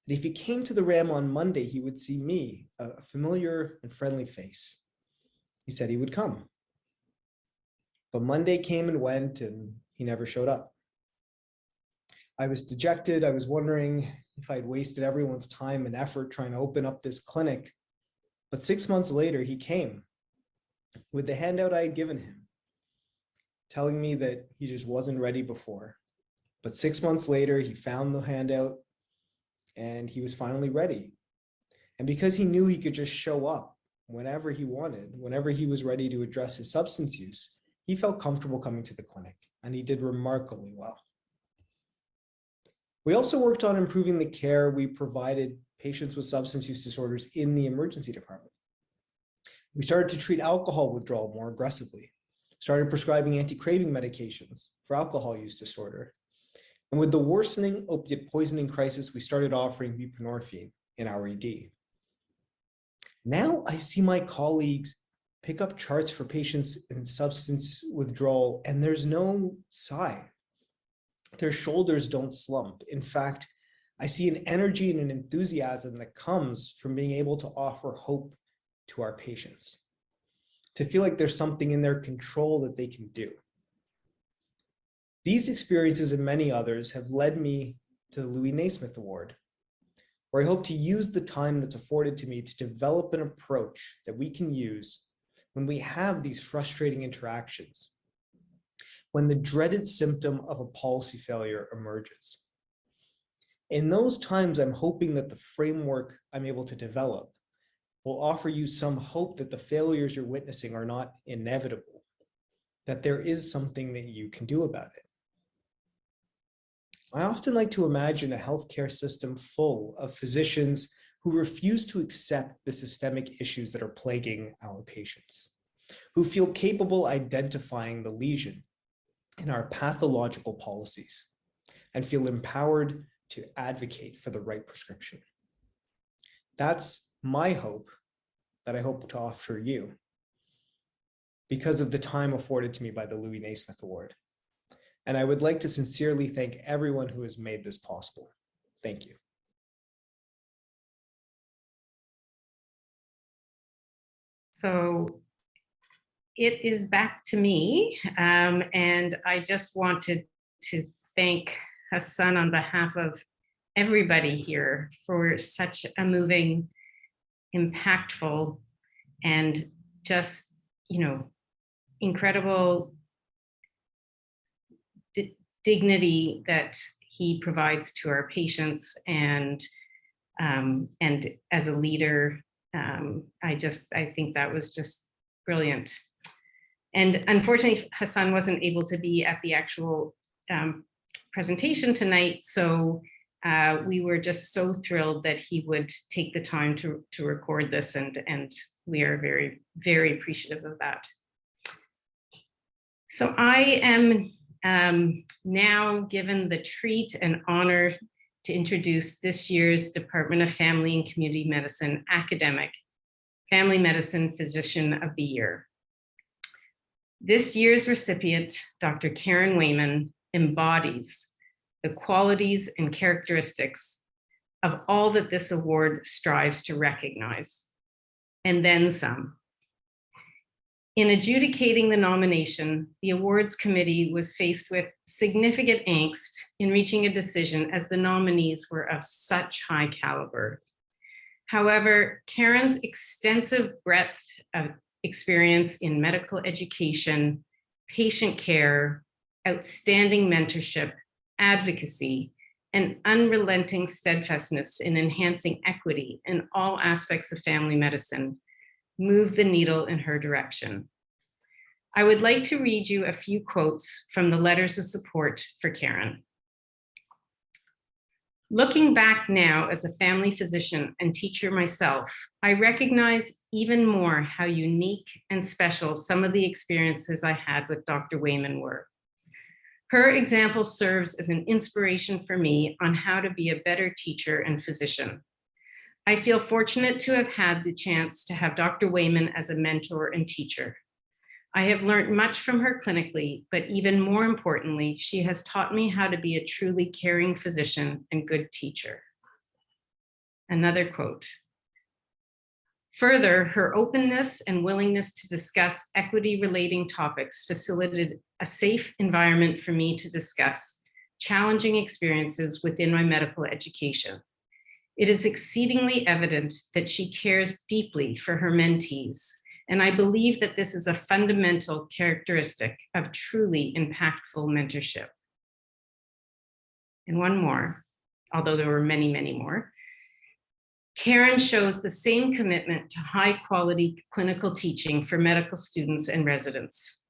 that if he came to the RAM on Monday, he would see me, a familiar and friendly face. He said he would come. But Monday came and went, and he never showed up. I was dejected. I was wondering if I'd wasted everyone's time and effort trying to open up this clinic. But 6 months later, he came with the handout I had given him. telling me that he just wasn't ready before. But 6 months later, he found the handout and he was finally ready. And because he knew he could just show up whenever he wanted, whenever he was ready to address his substance use, he felt comfortable coming to the clinic, and he did remarkably well. We also worked on improving the care we provided patients with substance use disorders in the emergency department. We started to treat alcohol withdrawal more aggressively, started prescribing anti-craving medications for alcohol use disorder. And with the worsening opiate poisoning crisis, we started offering buprenorphine in our ED. Now I see my colleagues pick up charts for patients in substance withdrawal, and there's no sigh. Their shoulders don't slump. In fact, I see an energy and an enthusiasm that comes from being able to offer hope to our patients, to feel like there's something in their control that they can do. These experiences and many others have led me to the Louis Naismith Award, where I hope to use the time that's afforded to me to develop an approach that we can use when we have these frustrating interactions, when the dreaded symptom of a policy failure emerges. In those times, I'm hoping that the framework I'm able to develop will offer you some hope that the failures you're witnessing are not inevitable, that there is something that you can do about it. I often like to imagine a healthcare system full of physicians who refuse to accept the systemic issues that are plaguing our patients, who feel capable identifying the lesion in our pathological policies and feel empowered to advocate for the right prescription. That's my hope that I hope to offer you because of the time afforded to me by the Louis Naismith Award. And I would like to sincerely thank everyone who has made this possible. Thank you. So it is back to me. And I just wanted to thank Hassan on behalf of everybody here for such a moving, impactful, and just, incredible dignity that he provides to our patients, and as a leader, I think that was just brilliant. And unfortunately, Hassan wasn't able to be at the actual presentation tonight, so we were just so thrilled that he would take the time to record this, and we are very, very appreciative of that. So I am now given the treat and honor to introduce this year's Department of Family and Community Medicine Academic Family Medicine Physician of the Year. This year's recipient, Dr. Karen Wayman, embodies the qualities and characteristics of all that this award strives to recognize, and then some. In adjudicating the nomination, the awards committee was faced with significant angst in reaching a decision, as the nominees were of such high caliber. However, Karen's extensive breadth of experience in medical education, patient care, outstanding mentorship, advocacy, and unrelenting steadfastness in enhancing equity in all aspects of family medicine moved the needle in her direction. I would like to read you a few quotes from the letters of support for Karen. Looking back now as a family physician and teacher myself, I recognize even more how unique and special some of the experiences I had with Dr. Wayman were. Her example serves as an inspiration for me on how to be a better teacher and physician. I feel fortunate to have had the chance to have Dr. Wayman as a mentor and teacher. I have learned much from her clinically, but even more importantly, she has taught me how to be a truly caring physician and good teacher. Another quote. Further, her openness and willingness to discuss equity-relating topics facilitated a safe environment for me to discuss challenging experiences within my medical education. It is exceedingly evident that she cares deeply for her mentees And I believe that this is a fundamental characteristic of truly impactful mentorship. And one more, although there were many, many more. Karen shows the same commitment to high quality clinical teaching for medical students and residents.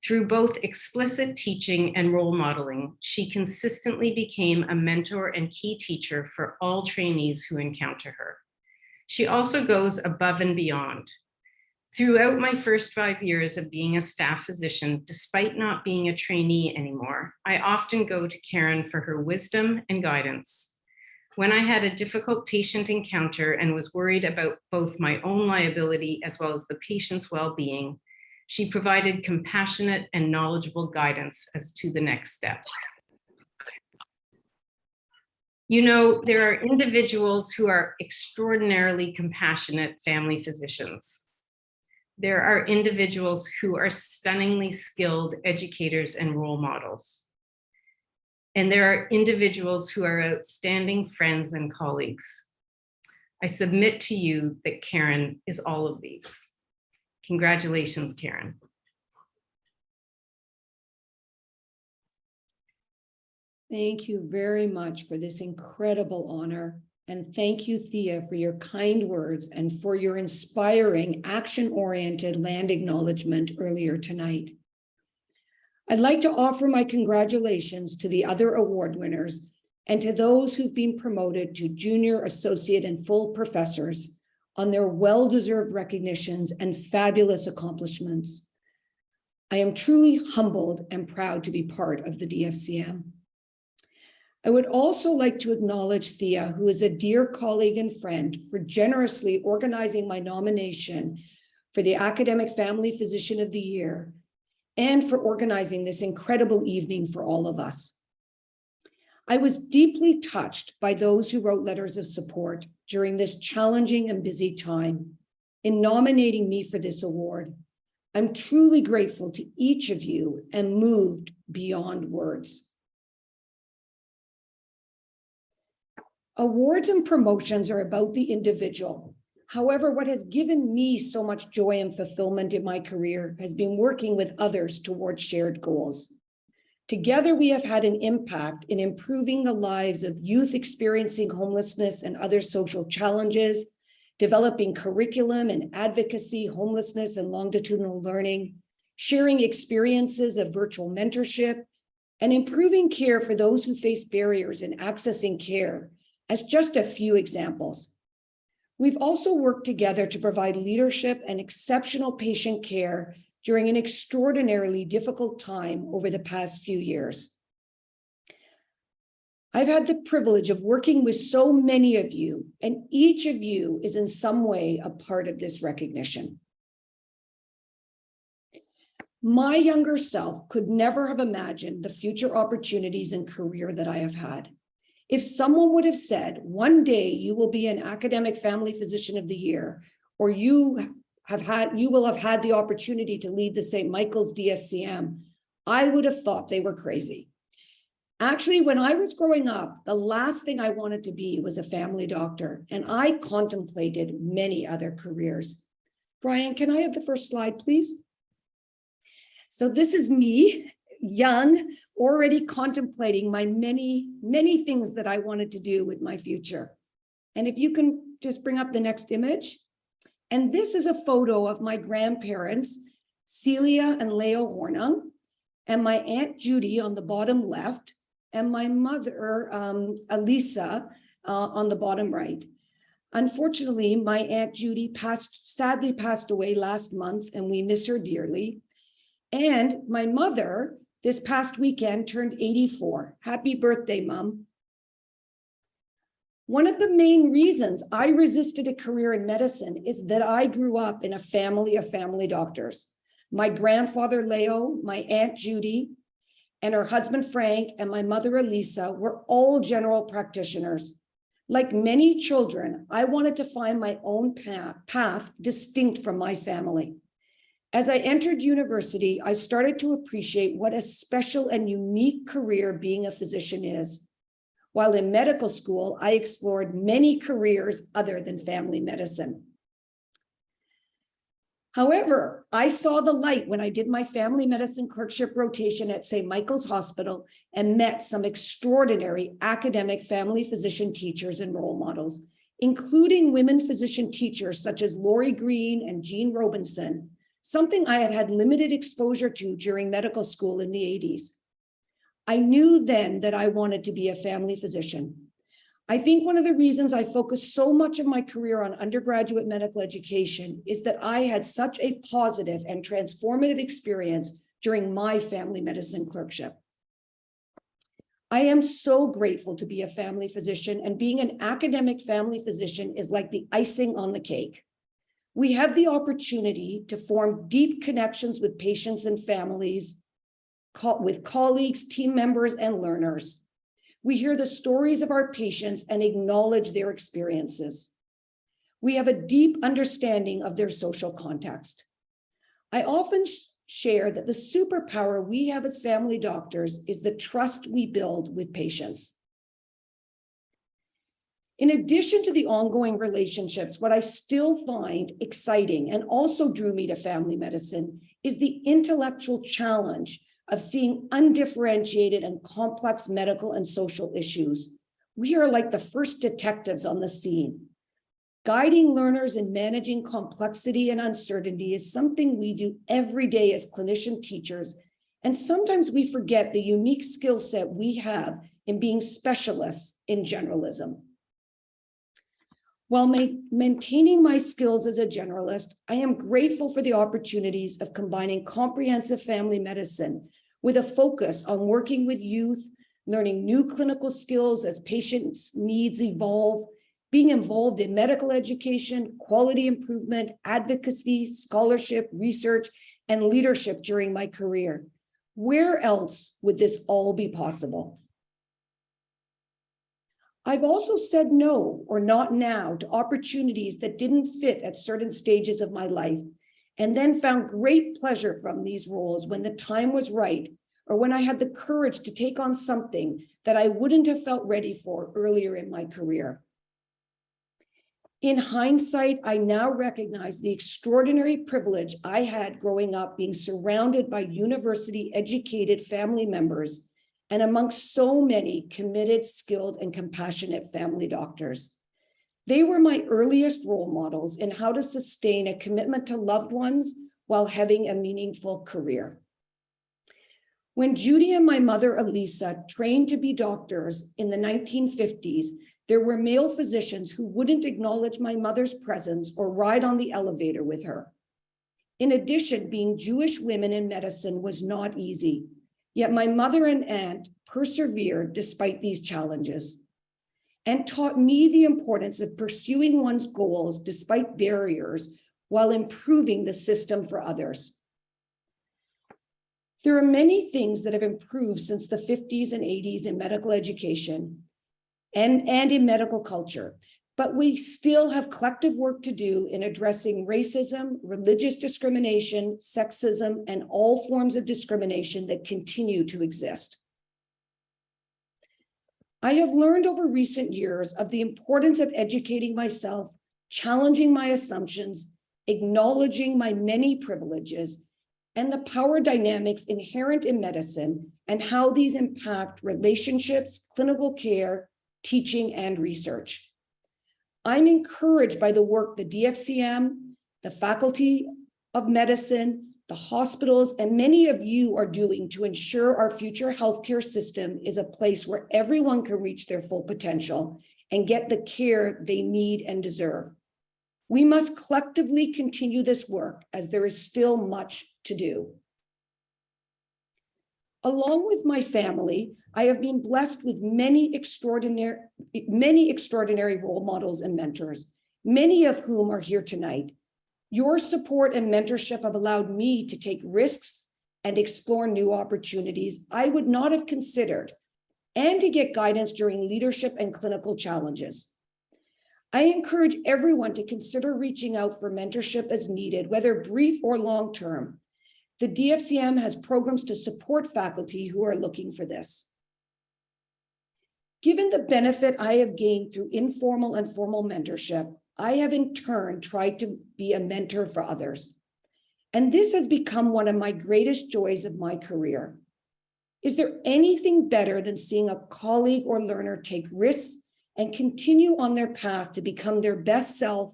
Through both explicit teaching and role modeling, she consistently became a mentor and key teacher for all trainees who encounter her. She also goes above and beyond. Throughout my first 5 years of being a staff physician, despite not being a trainee anymore, I often go to Karen for her wisdom and guidance. When I had a difficult patient encounter and was worried about both my own liability as well as the patient's well-being, she provided compassionate and knowledgeable guidance as to the next steps. You know, there are individuals who are extraordinarily compassionate family physicians. There are individuals who are stunningly skilled educators and role models. And there are individuals who are outstanding friends and colleagues. I submit to you that Karen is all of these. Congratulations, Karen. Thank you very much for this incredible honor. And thank you, Thea, for your kind words and for your inspiring, action-oriented land acknowledgement earlier tonight. I'd like to offer my congratulations to the other award winners and to those who've been promoted to junior, associate, and full professors on their well-deserved recognitions and fabulous accomplishments. I am truly humbled and proud to be part of the DFCM. I would also like to acknowledge Thea, who is a dear colleague and friend, for generously organizing my nomination for the Academic Family Physician of the Year and for organizing this incredible evening for all of us. I was deeply touched by those who wrote letters of support during this challenging and busy time in nominating me for this award. I'm truly grateful to each of you and moved beyond words. Awards and promotions are about the individual. However, what has given me so much joy and fulfillment in my career has been working with others towards shared goals. Together, we have had an impact in improving the lives of youth experiencing homelessness and other social challenges, developing curriculum and advocacy, homelessness and longitudinal learning, sharing experiences of virtual mentorship, and improving care for those who face barriers in accessing care, as just a few examples. We've also worked together to provide leadership and exceptional patient care during an extraordinarily difficult time over the past few years. I've had the privilege of working with so many of you, and each of you is in some way a part of this recognition. My younger self could never have imagined the future opportunities and career that I have had. If someone would have said, one day you will be an Academic Family Physician of the Year, or you will have had the opportunity to lead the St. Michael's DFCM, I would have thought they were crazy. Actually, when I was growing up, the last thing I wanted to be was a family doctor, and I contemplated many other careers. Brian, can I have the first slide, please? So this is me, young, already contemplating my many, many things that I wanted to do with my future. And if you can just bring up the next image. And this is a photo of my grandparents, Celia and Leo Hornung, and my Aunt Judy on the bottom left, and my mother, Elisa, on the bottom right. Unfortunately, my Aunt Judy sadly passed away last month, and we miss her dearly. And my mother, this past weekend, turned 84. Happy birthday, Mom. One of the main reasons I resisted a career in medicine is that I grew up in a family of family doctors. My grandfather, Leo, my Aunt Judy, and her husband, Frank, and my mother, Elisa, were all general practitioners. Like many children, I wanted to find my own path distinct from my family. As I entered university, I started to appreciate what a special and unique career being a physician is. While in medical school, I explored many careers other than family medicine. However, I saw the light when I did my family medicine clerkship rotation at St. Michael's Hospital and met some extraordinary academic family physician teachers and role models, including women physician teachers such as Lori Green and Jean Robinson, something I had had limited exposure to during medical school in the 80s. I knew then that I wanted to be a family physician. I think one of the reasons I focused so much of my career on undergraduate medical education is that I had such a positive and transformative experience during my family medicine clerkship. I am so grateful to be a family physician, and being an academic family physician is like the icing on the cake. We have the opportunity to form deep connections with patients and families, with colleagues, team members, and learners. We hear the stories of our patients and acknowledge their experiences. We have a deep understanding of their social context. I often share that the superpower we have as family doctors is the trust we build with patients. In addition to the ongoing relationships, what I still find exciting and also drew me to family medicine is the intellectual challenge of seeing undifferentiated and complex medical and social issues. We are like the first detectives on the scene. Guiding learners in managing complexity and uncertainty is something we do every day as clinician teachers, and sometimes we forget the unique skill set we have in being specialists in generalism. While maintaining my skills as a generalist, I am grateful for the opportunities of combining comprehensive family medicine with a focus on working with youth, learning new clinical skills as patients' needs evolve, being involved in medical education, quality improvement, advocacy, scholarship, research, and leadership during my career. Where else would this all be possible? I've also said no or not now to opportunities that didn't fit at certain stages of my life, and then found great pleasure from these roles when the time was right, or when I had the courage to take on something that I wouldn't have felt ready for earlier in my career. In hindsight, I now recognize the extraordinary privilege I had growing up being surrounded by university-educated family members and amongst so many committed, skilled, and compassionate family doctors. They were my earliest role models in how to sustain a commitment to loved ones while having a meaningful career. When Judy and my mother, Elisa, trained to be doctors in the 1950s, there were male physicians who wouldn't acknowledge my mother's presence or ride on the elevator with her. In addition, being Jewish women in medicine was not easy. Yet my mother and aunt persevered despite these challenges and taught me the importance of pursuing one's goals despite barriers while improving the system for others. There are many things that have improved since the 50s and 80s in medical education and in medical culture, but we still have collective work to do in addressing racism, religious discrimination, sexism, and all forms of discrimination that continue to exist. I have learned over recent years of the importance of educating myself, challenging my assumptions, acknowledging my many privileges, and the power dynamics inherent in medicine and how these impact relationships, clinical care, teaching, and research. I'm encouraged by the work the DFCM, the Faculty of Medicine, the hospitals, and many of you are doing to ensure our future healthcare system is a place where everyone can reach their full potential and get the care they need and deserve. We must collectively continue this work as there is still much to do. Along with my family, I have been blessed with many extraordinary role models and mentors, many of whom are here tonight. Your support and mentorship have allowed me to take risks and explore new opportunities I would not have considered, and to get guidance during leadership and clinical challenges. I encourage everyone to consider reaching out for mentorship as needed, whether brief or long-term. The DFCM has programs to support faculty who are looking for this. Given the benefit I have gained through informal and formal mentorship, I have in turn tried to be a mentor for others. And this has become one of my greatest joys of my career. Is there anything better than seeing a colleague or learner take risks and continue on their path to become their best self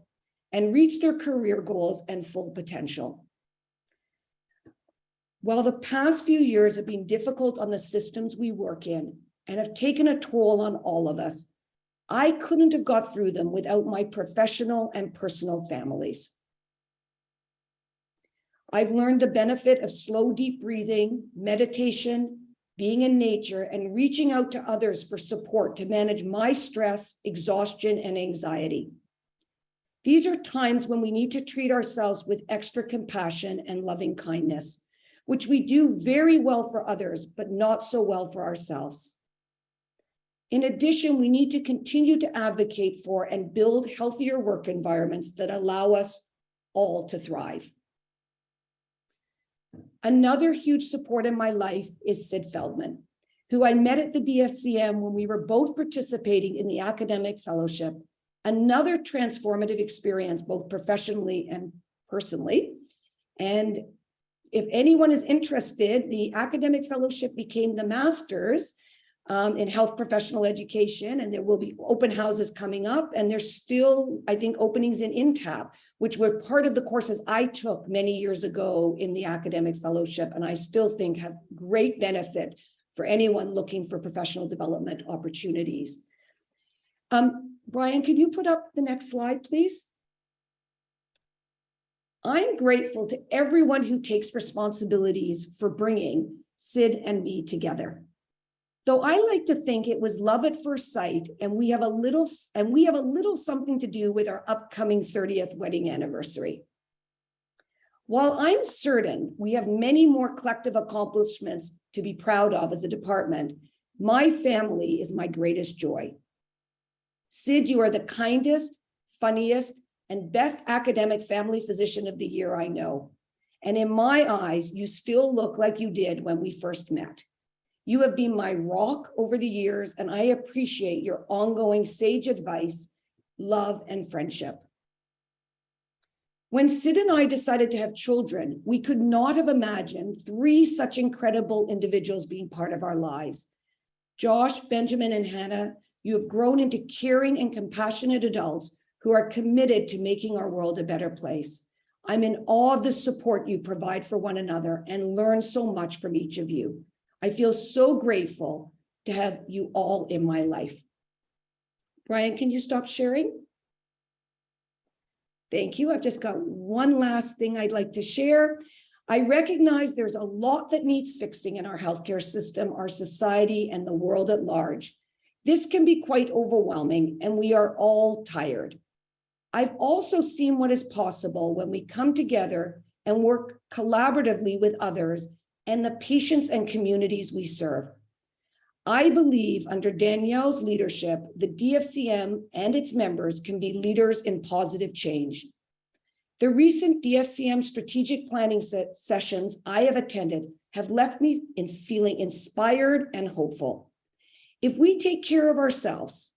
and reach their career goals and full potential? While the past few years have been difficult on the systems we work in and have taken a toll on all of us, I couldn't have got through them without my professional and personal families. I've learned the benefit of slow, deep breathing, meditation, being in nature, and reaching out to others for support to manage my stress, exhaustion, and anxiety. These are times when we need to treat ourselves with extra compassion and loving kindness, which we do very well for others, but not so well for ourselves. In addition, we need to continue to advocate for and build healthier work environments that allow us all to thrive. Another huge support in my life is Sid Feldman, who I met at the DFCM when we were both participating in the academic fellowship, another transformative experience, both professionally and personally. And if anyone is interested, the academic fellowship became the master's in health professional education, and there will be open houses coming up, and there's still, I think, openings in INTAP, which were part of the courses I took many years ago in the academic fellowship, and I still think have great benefit for anyone looking for professional development opportunities. Brian, can you put up the next slide, please? I'm grateful to everyone who takes responsibilities for bringing Sid and me together. Though I like to think it was love at first sight, and we have a little something to do with our upcoming 30th wedding anniversary. While I'm certain we have many more collective accomplishments to be proud of as a department, my family is my greatest joy. Sid, you are the kindest, funniest, and best academic family physician of the year I know. And in my eyes, you still look like you did when we first met. You have been my rock over the years, and I appreciate your ongoing sage advice, love, and friendship. When Sid and I decided to have children, we could not have imagined 3 such incredible individuals being part of our lives. Josh, Benjamin, and Hannah, you have grown into caring and compassionate adults who are committed to making our world a better place. I'm in awe of the support you provide for one another and learn so much from each of you. I feel so grateful to have you all in my life. Brian, can you stop sharing? Thank you. I've just got one last thing I'd like to share. I recognize there's a lot that needs fixing in our healthcare system, our society, and the world at large. This can be quite overwhelming, and we are all tired. I've also seen what is possible when we come together and work collaboratively with others and the patients and communities we serve. I believe under Danielle's leadership, the DFCM and its members can be leaders in positive change. The recent DFCM strategic planning sessions I have attended have left me feeling inspired and hopeful. If we take care of ourselves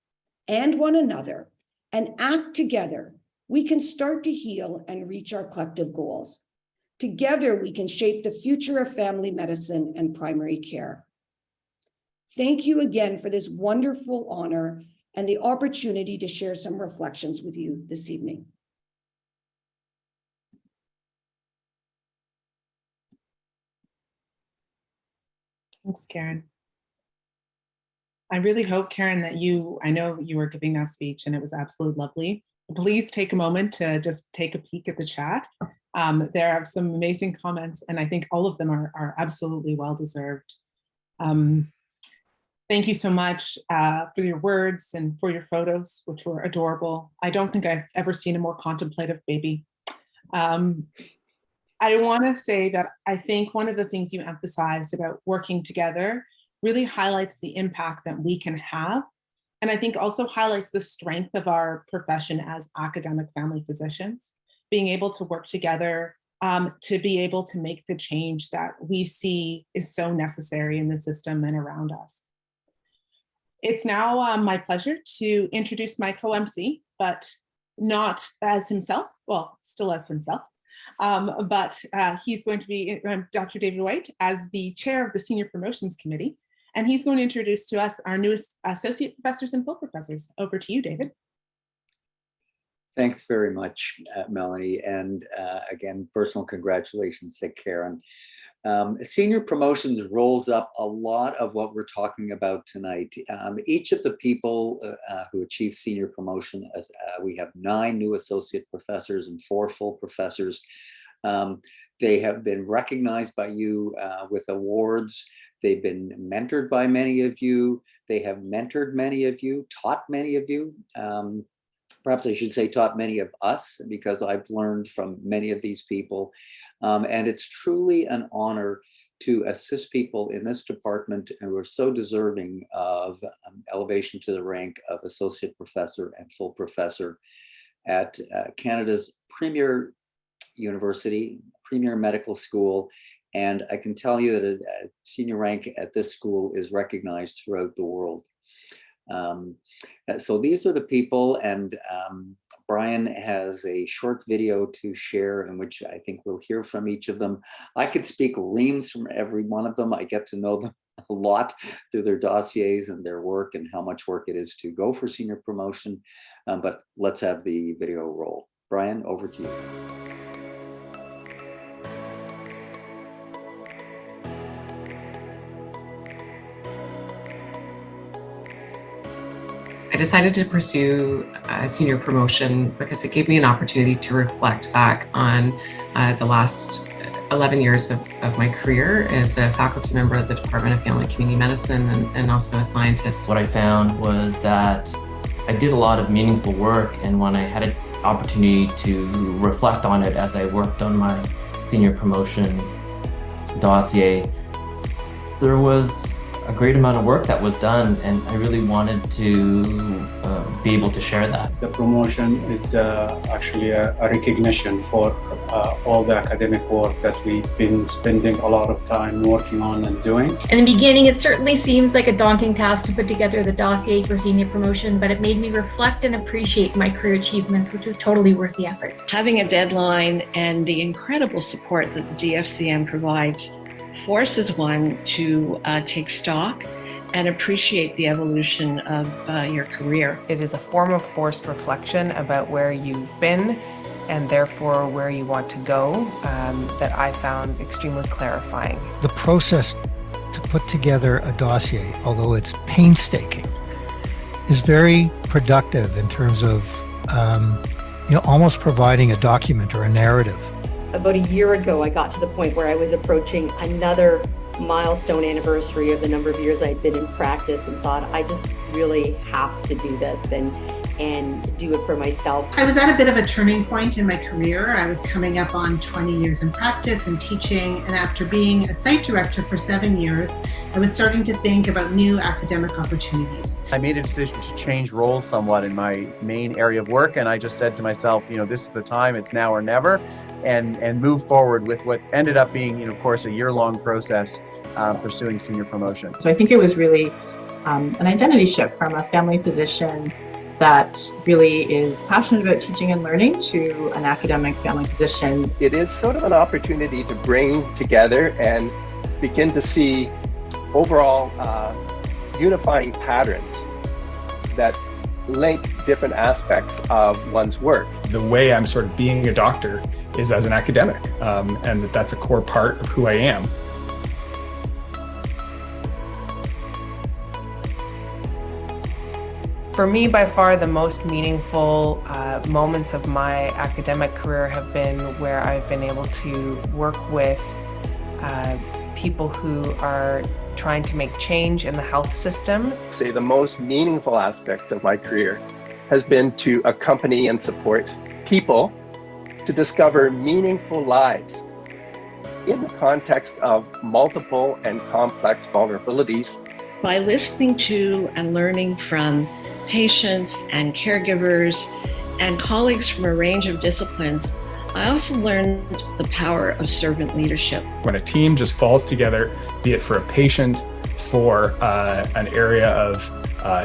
and one another and act together, we can start to heal and reach our collective goals. Together, we can shape the future of family medicine and primary care. Thank you again for this wonderful honor and the opportunity to share some reflections with you this evening. Thanks, Karen. I really hope, Karen, that I know you were giving that speech and it was absolutely lovely. Please take a moment to just take a peek at the chat. There are some amazing comments, and I think all of them are absolutely well-deserved. Thank you so much for your words and for your photos, which were adorable. I don't think I've ever seen a more contemplative baby. I want to say that I think one of the things you emphasized about working together really highlights the impact that we can have. And I think also highlights the strength of our profession as academic family physicians, being able to work together to be able to make the change that we see is so necessary in the system and around us. It's now my pleasure to introduce my co-MC, but not as himself, well, still as himself, But he's going to be Dr. David White as the chair of the Senior Promotions Committee. And he's going to introduce to us our newest associate professors and full professors. Over to you, David. Thanks very much, Melanie. And again, personal congratulations to Karen. Senior promotions rolls up a lot of what we're talking about tonight. Each of the people who achieve senior promotion, we have 9 new associate professors and 4 full professors. They have been recognized by you with awards. They've been mentored by many of you. They have mentored many of you, taught many of you. Perhaps I should say taught many of us, because I've learned from many of these people. And it's truly an honor to assist people in this department who are so deserving of elevation to the rank of associate professor and full professor at Canada's premier university, premier medical school. And I can tell you that a senior rank at this school is recognized throughout the world. So these are the people, and Brian has a short video to share in which I think we'll hear from each of them. I could speak reams from every one of them. I get to know them a lot through their dossiers and their work and how much work it is to go for senior promotion. But let's have the video roll. Brian, over to you. I decided to pursue a senior promotion because it gave me an opportunity to reflect back on the last 11 years of my career as a faculty member of the Department of Family and Community Medicine and also a scientist. What I found was that I did a lot of meaningful work, and when I had an opportunity to reflect on it as I worked on my senior promotion dossier, there was a great amount of work that was done, and I really wanted to be able to share that. The promotion is actually a recognition for all the academic work that we've been spending a lot of time working on and doing. In the beginning, it certainly seems like a daunting task to put together the dossier for senior promotion, but it made me reflect and appreciate my career achievements, which was totally worth the effort. Having a deadline and the incredible support that the DFCM provides forces one to take stock and appreciate the evolution of your career. It is a form of forced reflection about where you've been and therefore where you want to go that I found extremely clarifying. The process to put together a dossier, although it's painstaking, is very productive in terms of almost providing a document or a narrative. About a year ago, I got to the point where I was approaching another milestone anniversary of the number of years I'd been in practice and thought, I just really have to do this and do it for myself. I was at a bit of a turning point in my career. I was coming up on 20 years in practice and teaching, and after being a site director for 7 years, I was starting to think about new academic opportunities. I made a decision to change roles somewhat in my main area of work, and I just said to myself, this is the time, it's now or never, and move forward with what ended up being, of course, a year-long process pursuing senior promotion. So I think it was really an identity shift from a family physician that really is passionate about teaching and learning to an academic family physician. It is sort of an opportunity to bring together and begin to see overall unifying patterns that link different aspects of one's work. The way I'm sort of being a doctor is as an academic, and that's a core part of who I am. For me, by far, the most meaningful moments of my academic career have been where I've been able to work with people who are trying to make change in the health system. Say the most meaningful aspect of my career has been to accompany and support people to discover meaningful lives in the context of multiple and complex vulnerabilities. By listening to and learning from patients and caregivers and colleagues from a range of disciplines, I also learned the power of servant leadership. When a team just falls together, be it for a patient, for an area of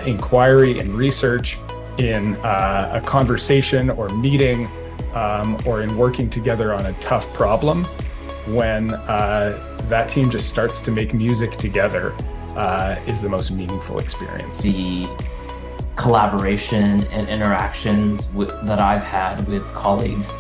inquiry and research, in a conversation or meeting, or in working together on a tough problem, when that team just starts to make music together, is the most meaningful experience. The collaboration and interactions that I've had with colleagues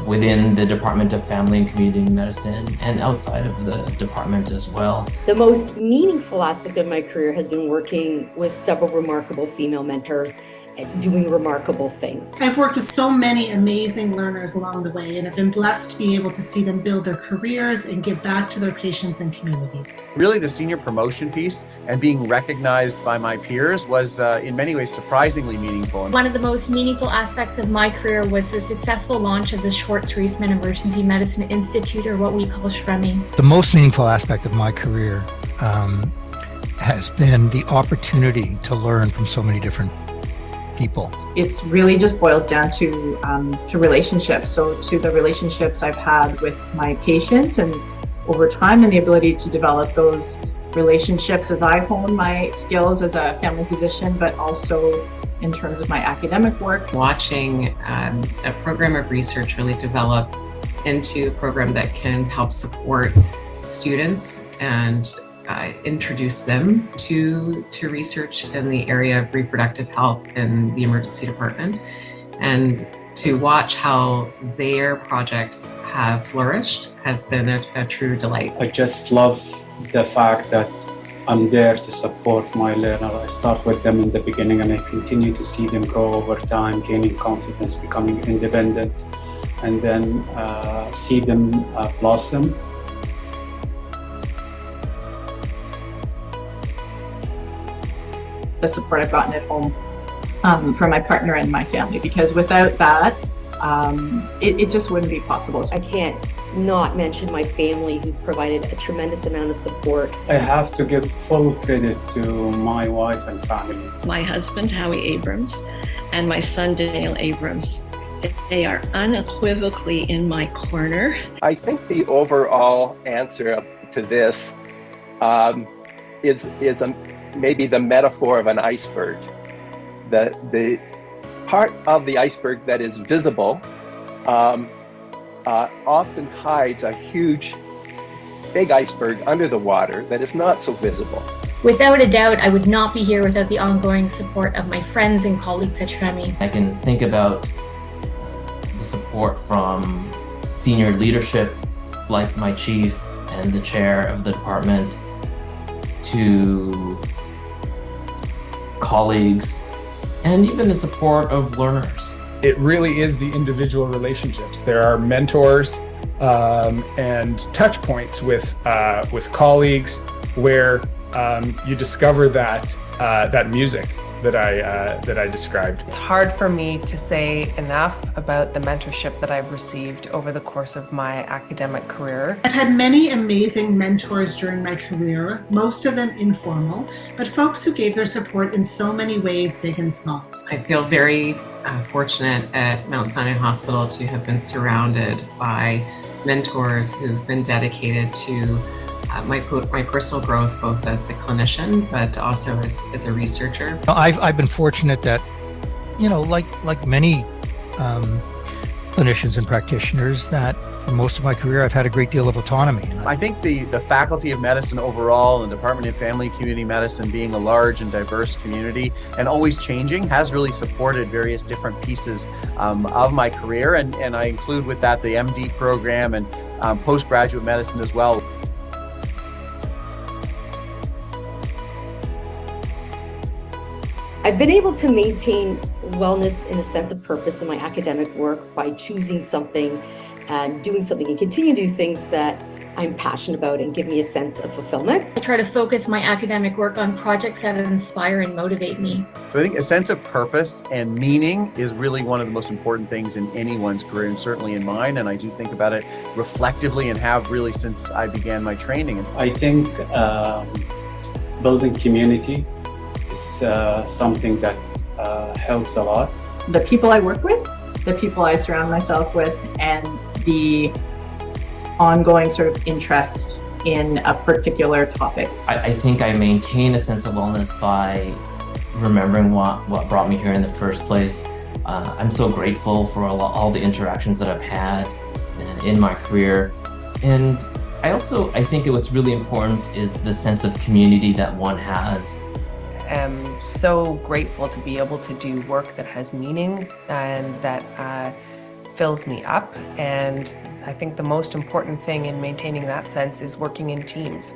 within the Department of Family and Community Medicine and outside of the department as well. The most meaningful aspect of my career has been working with several remarkable female mentors and doing remarkable things. I've worked with so many amazing learners along the way, and I've been blessed to be able to see them build their careers and give back to their patients and communities. Really, the senior promotion piece and being recognized by my peers was in many ways surprisingly meaningful. One of the most meaningful aspects of my career was the successful launch of the Schwartz-Reisman Emergency Medicine Institute, or what we call SHREMI. The most meaningful aspect of my career has been the opportunity to learn from so many different people. It's really just boils down to relationships. So to the relationships I've had with my patients, and over time, and the ability to develop those relationships as I hone my skills as a family physician, but also in terms of my academic work. Watching a program of research really develop into a program that can help support students and introduce them to research in the area of reproductive health in the emergency department, and to watch how their projects have flourished has been a true delight. I just love the fact that I'm there to support my learner. I start with them in the beginning and I continue to see them grow over time, gaining confidence, becoming independent, and then see them blossom. The support I've gotten at home from my partner and my family, because without that, it just wouldn't be possible. I can't not mention my family, who've provided a tremendous amount of support. I have to give full credit to my wife and family. My husband, Howie Abrams, and my son, Danielle Abrams. They are unequivocally in my corner. I think the overall answer to this is maybe the metaphor of an iceberg. The part of the iceberg that is visible often hides a huge, big iceberg under the water that is not so visible. Without a doubt, I would not be here without the ongoing support of my friends and colleagues at SHREMI. I can think about the support from senior leadership like my chief and the chair of the department, to colleagues, and even the support of learners. It really is the individual relationships. There are mentors and touch points with colleagues where you discover that music that I described. It's hard for me to say enough about the mentorship that I've received over the course of my academic career. I've had many amazing mentors during my career, most of them informal, but folks who gave their support in so many ways, big and small. I feel very fortunate at Mount Sinai Hospital to have been surrounded by mentors who've been dedicated to my personal growth, both as a clinician, but also as a researcher. I've been fortunate that, like many clinicians and practitioners, that for most of my career, I've had a great deal of autonomy. I think the Faculty of Medicine overall and Department of Family and Community Medicine, being a large and diverse community and always changing, has really supported various different pieces of my career. And I include with that the MD program and postgraduate medicine as well. I've been able to maintain wellness in a sense of purpose in my academic work by choosing something and doing something, and continue to do things that I'm passionate about and give me a sense of fulfillment. I try to focus my academic work on projects that inspire and motivate me. So I think a sense of purpose and meaning is really one of the most important things in anyone's career, and certainly in mine. And I do think about it reflectively, and have really since I began my training. I think building community is something that helps a lot. The people I work with, the people I surround myself with, and the ongoing sort of interest in a particular topic. I think I maintain a sense of wellness by remembering what brought me here in the first place, I'm so grateful for all the interactions that I've had in my career. And I think what's really important is the sense of community that one has. I'm so grateful to be able to do work that has meaning and that fills me up. And I think the most important thing in maintaining that sense is working in teams.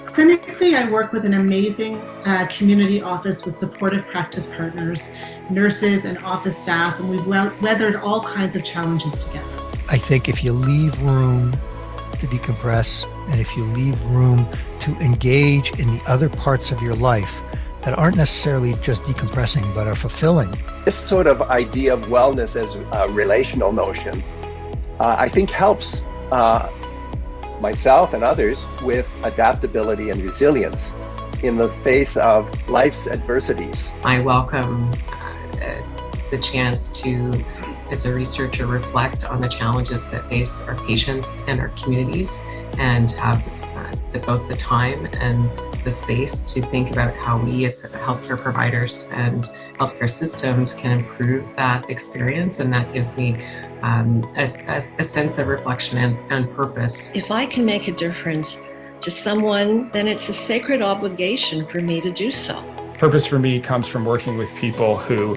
Clinically, I work with an amazing community office with supportive practice partners, nurses, and office staff, and we've weathered all kinds of challenges together. I think if you leave room to decompress and if you leave room to engage in the other parts of your life that aren't necessarily just decompressing but are fulfilling. This sort of idea of wellness as a relational notion, I think helps myself and others with adaptability and resilience in the face of life's adversities. I welcome the chance to, as a researcher, reflect on the challenges that face our patients and our communities, and have both the time and the space to think about how we as healthcare providers and healthcare systems can improve that experience. And that gives me a sense of reflection and purpose. If I can make a difference to someone, then it's a sacred obligation for me to do so. Purpose for me comes from working with people who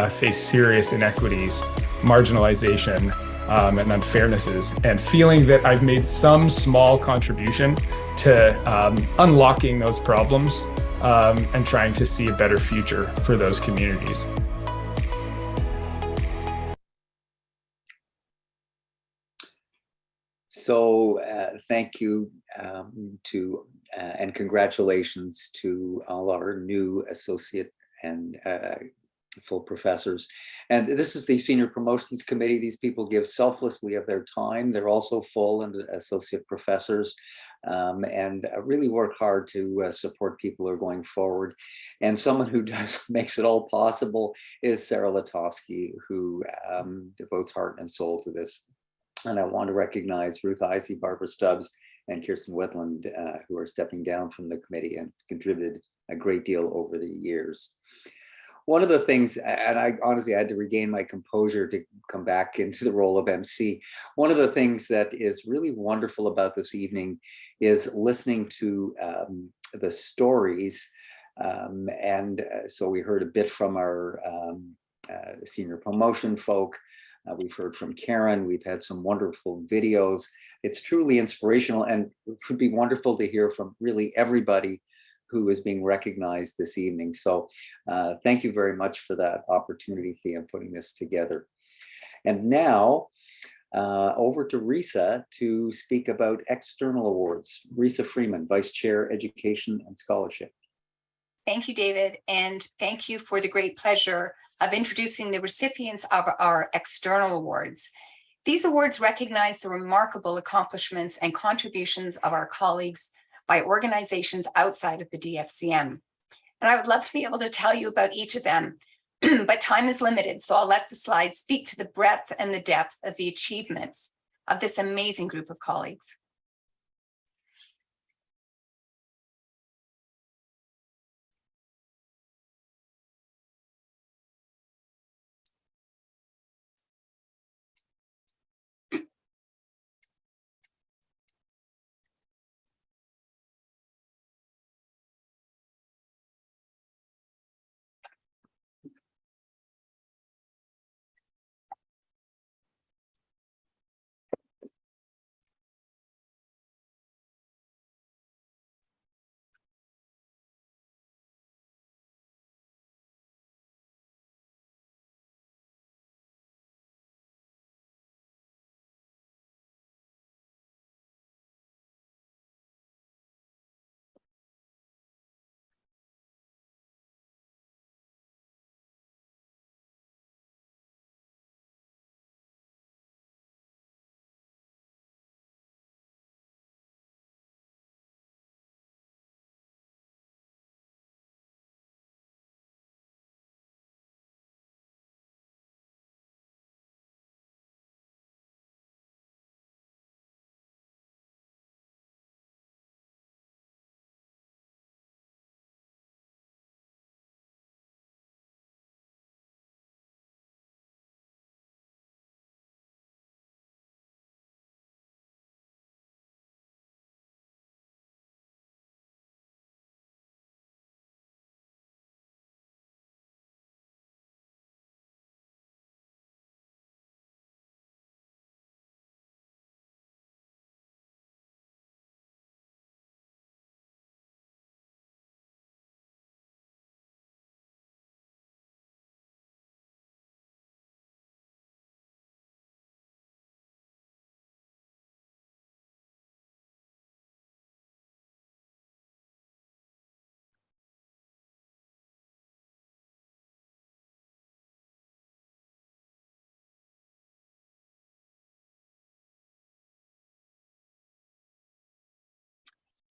face serious inequities, marginalization, and unfairnesses, and feeling that I've made some small contribution to unlocking those problems and trying to see a better future for those communities. So thank you to and congratulations to all our new associate and full professors. And this is the Senior Promotions Committee. These people give selflessly of their time. They're also full and associate professors and really work hard to support people who are going forward. And someone who makes it all possible is Sarah Latofsky, who devotes heart and soul to this. And I want to recognize Ruth Isey, Barbara Stubbs, and Kirsten Whitland, who are stepping down from the committee and contributed a great deal over the years. One of the things, and I honestly had to regain my composure to come back into the role of MC. One of the things that is really wonderful about this evening is listening to the stories. So we heard a bit from our senior promotion folk. We've heard from Karen. We've had some wonderful videos. It's truly inspirational, and it would be wonderful to hear from really everybody who is being recognized this evening. So thank you very much for that opportunity, Thea, putting this together. And now over to Risa to speak about external awards. Risa Freeman, Vice Chair, Education and Scholarship. Thank you, David, and thank you for the great pleasure of introducing the recipients of our external awards. These awards recognize the remarkable accomplishments and contributions of our colleagues by organizations outside of the DFCM. And I would love to be able to tell you about each of them, but time is limited, so I'll let the slides speak to the breadth and the depth of the achievements of this amazing group of colleagues.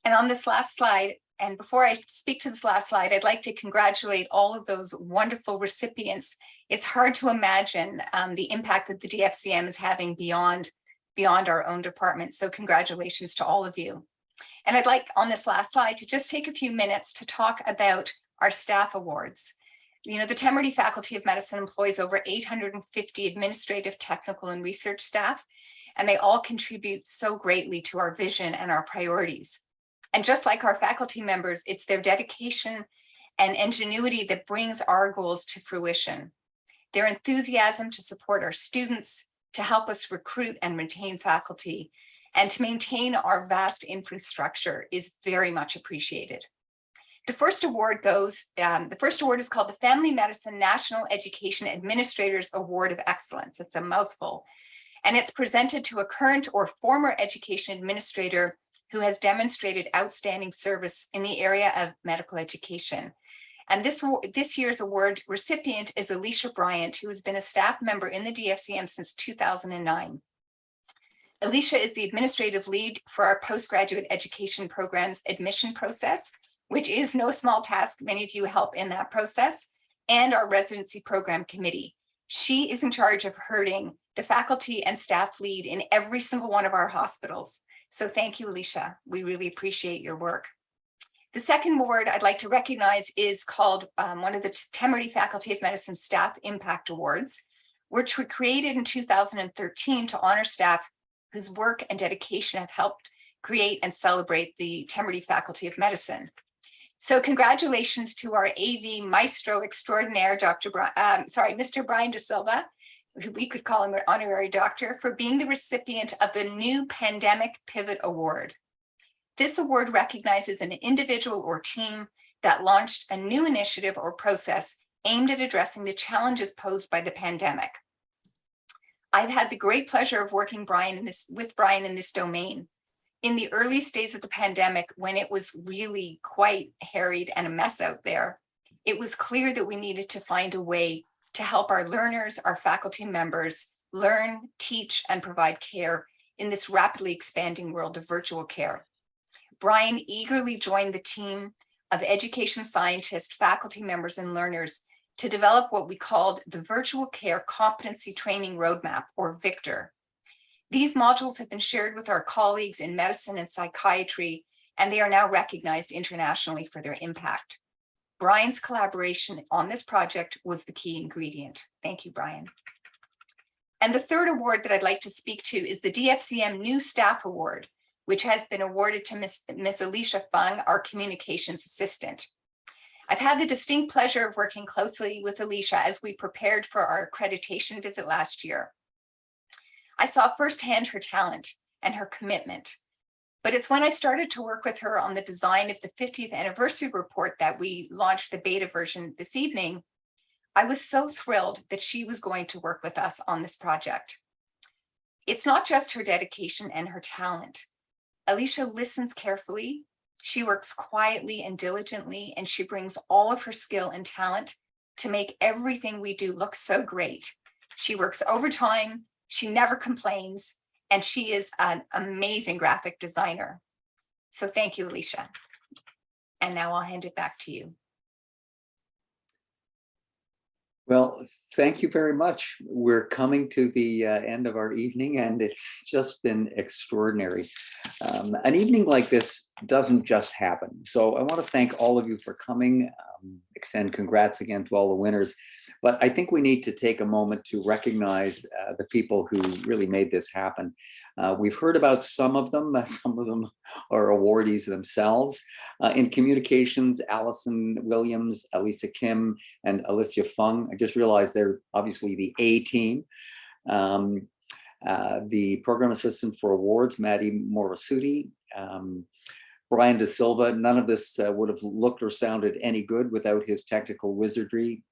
And on this last slide, and before I speak to this last slide, I'd like to congratulate all of those wonderful recipients. It's hard to imagine the impact that the DFCM is having beyond our own department. So congratulations to all of you. And I'd like on this last slide to just take a few minutes to talk about our staff awards. You know, the Temerity Faculty of Medicine employs over 850 administrative, technical, and research staff, and they all contribute so greatly to our vision and our priorities. And just like our faculty members, it's their dedication and ingenuity that brings our goals to fruition. Their enthusiasm to support our students, to help us recruit and retain faculty, and to maintain our vast infrastructure is very much appreciated. The first award is called the Family Medicine National Education Administrators Award of Excellence. It's a mouthful. And it's presented to a current or former education administrator who has demonstrated outstanding service in the area of medical education. And this year's award recipient is Alicia Bryant, who has been a staff member in the DFCM since 2009. Alicia is the administrative lead for our postgraduate education program's admission process, which is no small task. Many of you help in that process, and our residency program committee. She is in charge of herding the faculty and staff lead in every single one of our hospitals. So thank you, Alicia. We really appreciate your work. The second award I'd like to recognize is called one of the Temerity Faculty of Medicine Staff Impact Awards, which were created in 2013 to honor staff whose work and dedication have helped create and celebrate the Temerity Faculty of Medicine. So congratulations to our AV Maestro Extraordinaire, Mr. Brian De Silva, who we could call him an honorary doctor, for being the recipient of the new Pandemic Pivot Award. This award recognizes an individual or team that launched a new initiative or process aimed at addressing the challenges posed by the pandemic. I've had the great pleasure of working with Brian in this domain. In the earliest days of the pandemic, when it was really quite harried and a mess out there, it was clear that we needed to find a way to help our learners, our faculty members, learn, teach, and provide care in this rapidly expanding world of virtual care. Brian eagerly joined the team of education scientists, faculty members, and learners to develop what we called the Virtual Care Competency Training Roadmap, or VICTOR. These modules have been shared with our colleagues in medicine and psychiatry, and they are now recognized internationally for their impact. Brian's collaboration on this project was the key ingredient. Thank you, Brian. And the third award that I'd like to speak to is the DFCM New Staff Award, which has been awarded to Ms. Alicia Fung, our communications assistant. I've had the distinct pleasure of working closely with Alicia as we prepared for our accreditation visit last year. I saw firsthand her talent and her commitment. But it's when I started to work with her on the design of the 50th anniversary report that we launched the beta version this evening, I was so thrilled that she was going to work with us on this project. It's not just her dedication and her talent. Alicia listens carefully, she works quietly and diligently, and she brings all of her skill and talent to make everything we do look so great. She works overtime, she never complains, and she is an amazing graphic designer. So thank you, Alicia. And now I'll hand it back to you. Well, thank you very much. We're coming to the end of our evening, and it's just been extraordinary. An evening like this doesn't just happen. So I want to thank all of you for coming, extend congrats again to all the winners. But I think we need to take a moment to recognize the people who really made this happen. We've heard about some of them are awardees themselves. In communications, Allison Williams, Elisa Kim, and Alicia Fung. I just realized they're obviously the A team. The program assistant for awards, Maddie Morasuti, Brian De Silva. None of this would have looked or sounded any good without his technical wizardry.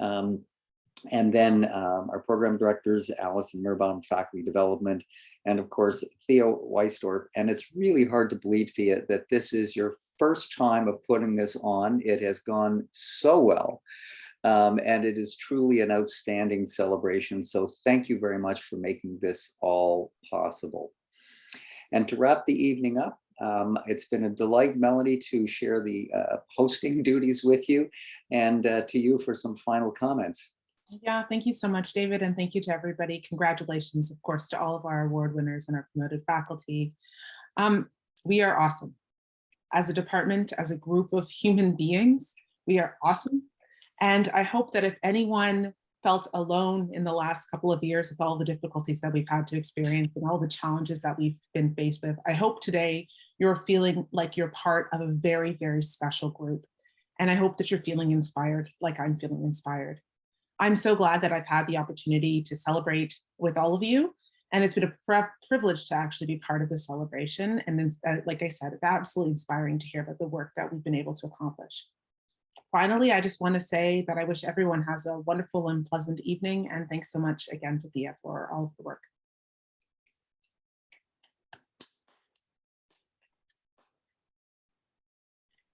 And then our program directors, Allison Merbom, faculty development, and of course, Theo Weisdorf. And it's really hard to believe, Thea, that this is your first time of putting this on. It has gone so well. And it is truly an outstanding celebration. So thank you very much for making this all possible. And to wrap the evening up, It's been a delight, Melanie, to share the hosting duties with you, and to you for some final comments. Yeah, thank you so much, David, and thank you to everybody. Congratulations, of course, to all of our award winners and our promoted faculty. We are awesome. As a department, as a group of human beings, we are awesome. And I hope that if anyone felt alone in the last couple of years with all the difficulties that we've had to experience and all the challenges that we've been faced with, I hope today you're feeling like you're part of a very, very special group. And I hope that you're feeling inspired like I'm feeling inspired. I'm so glad that I've had the opportunity to celebrate with all of you. And it's been a privilege to actually be part of this celebration. And then, like I said, it's absolutely inspiring to hear about the work that we've been able to accomplish. Finally, I just want to say that I wish everyone has a wonderful and pleasant evening. And thanks so much again to Thea for all of the work.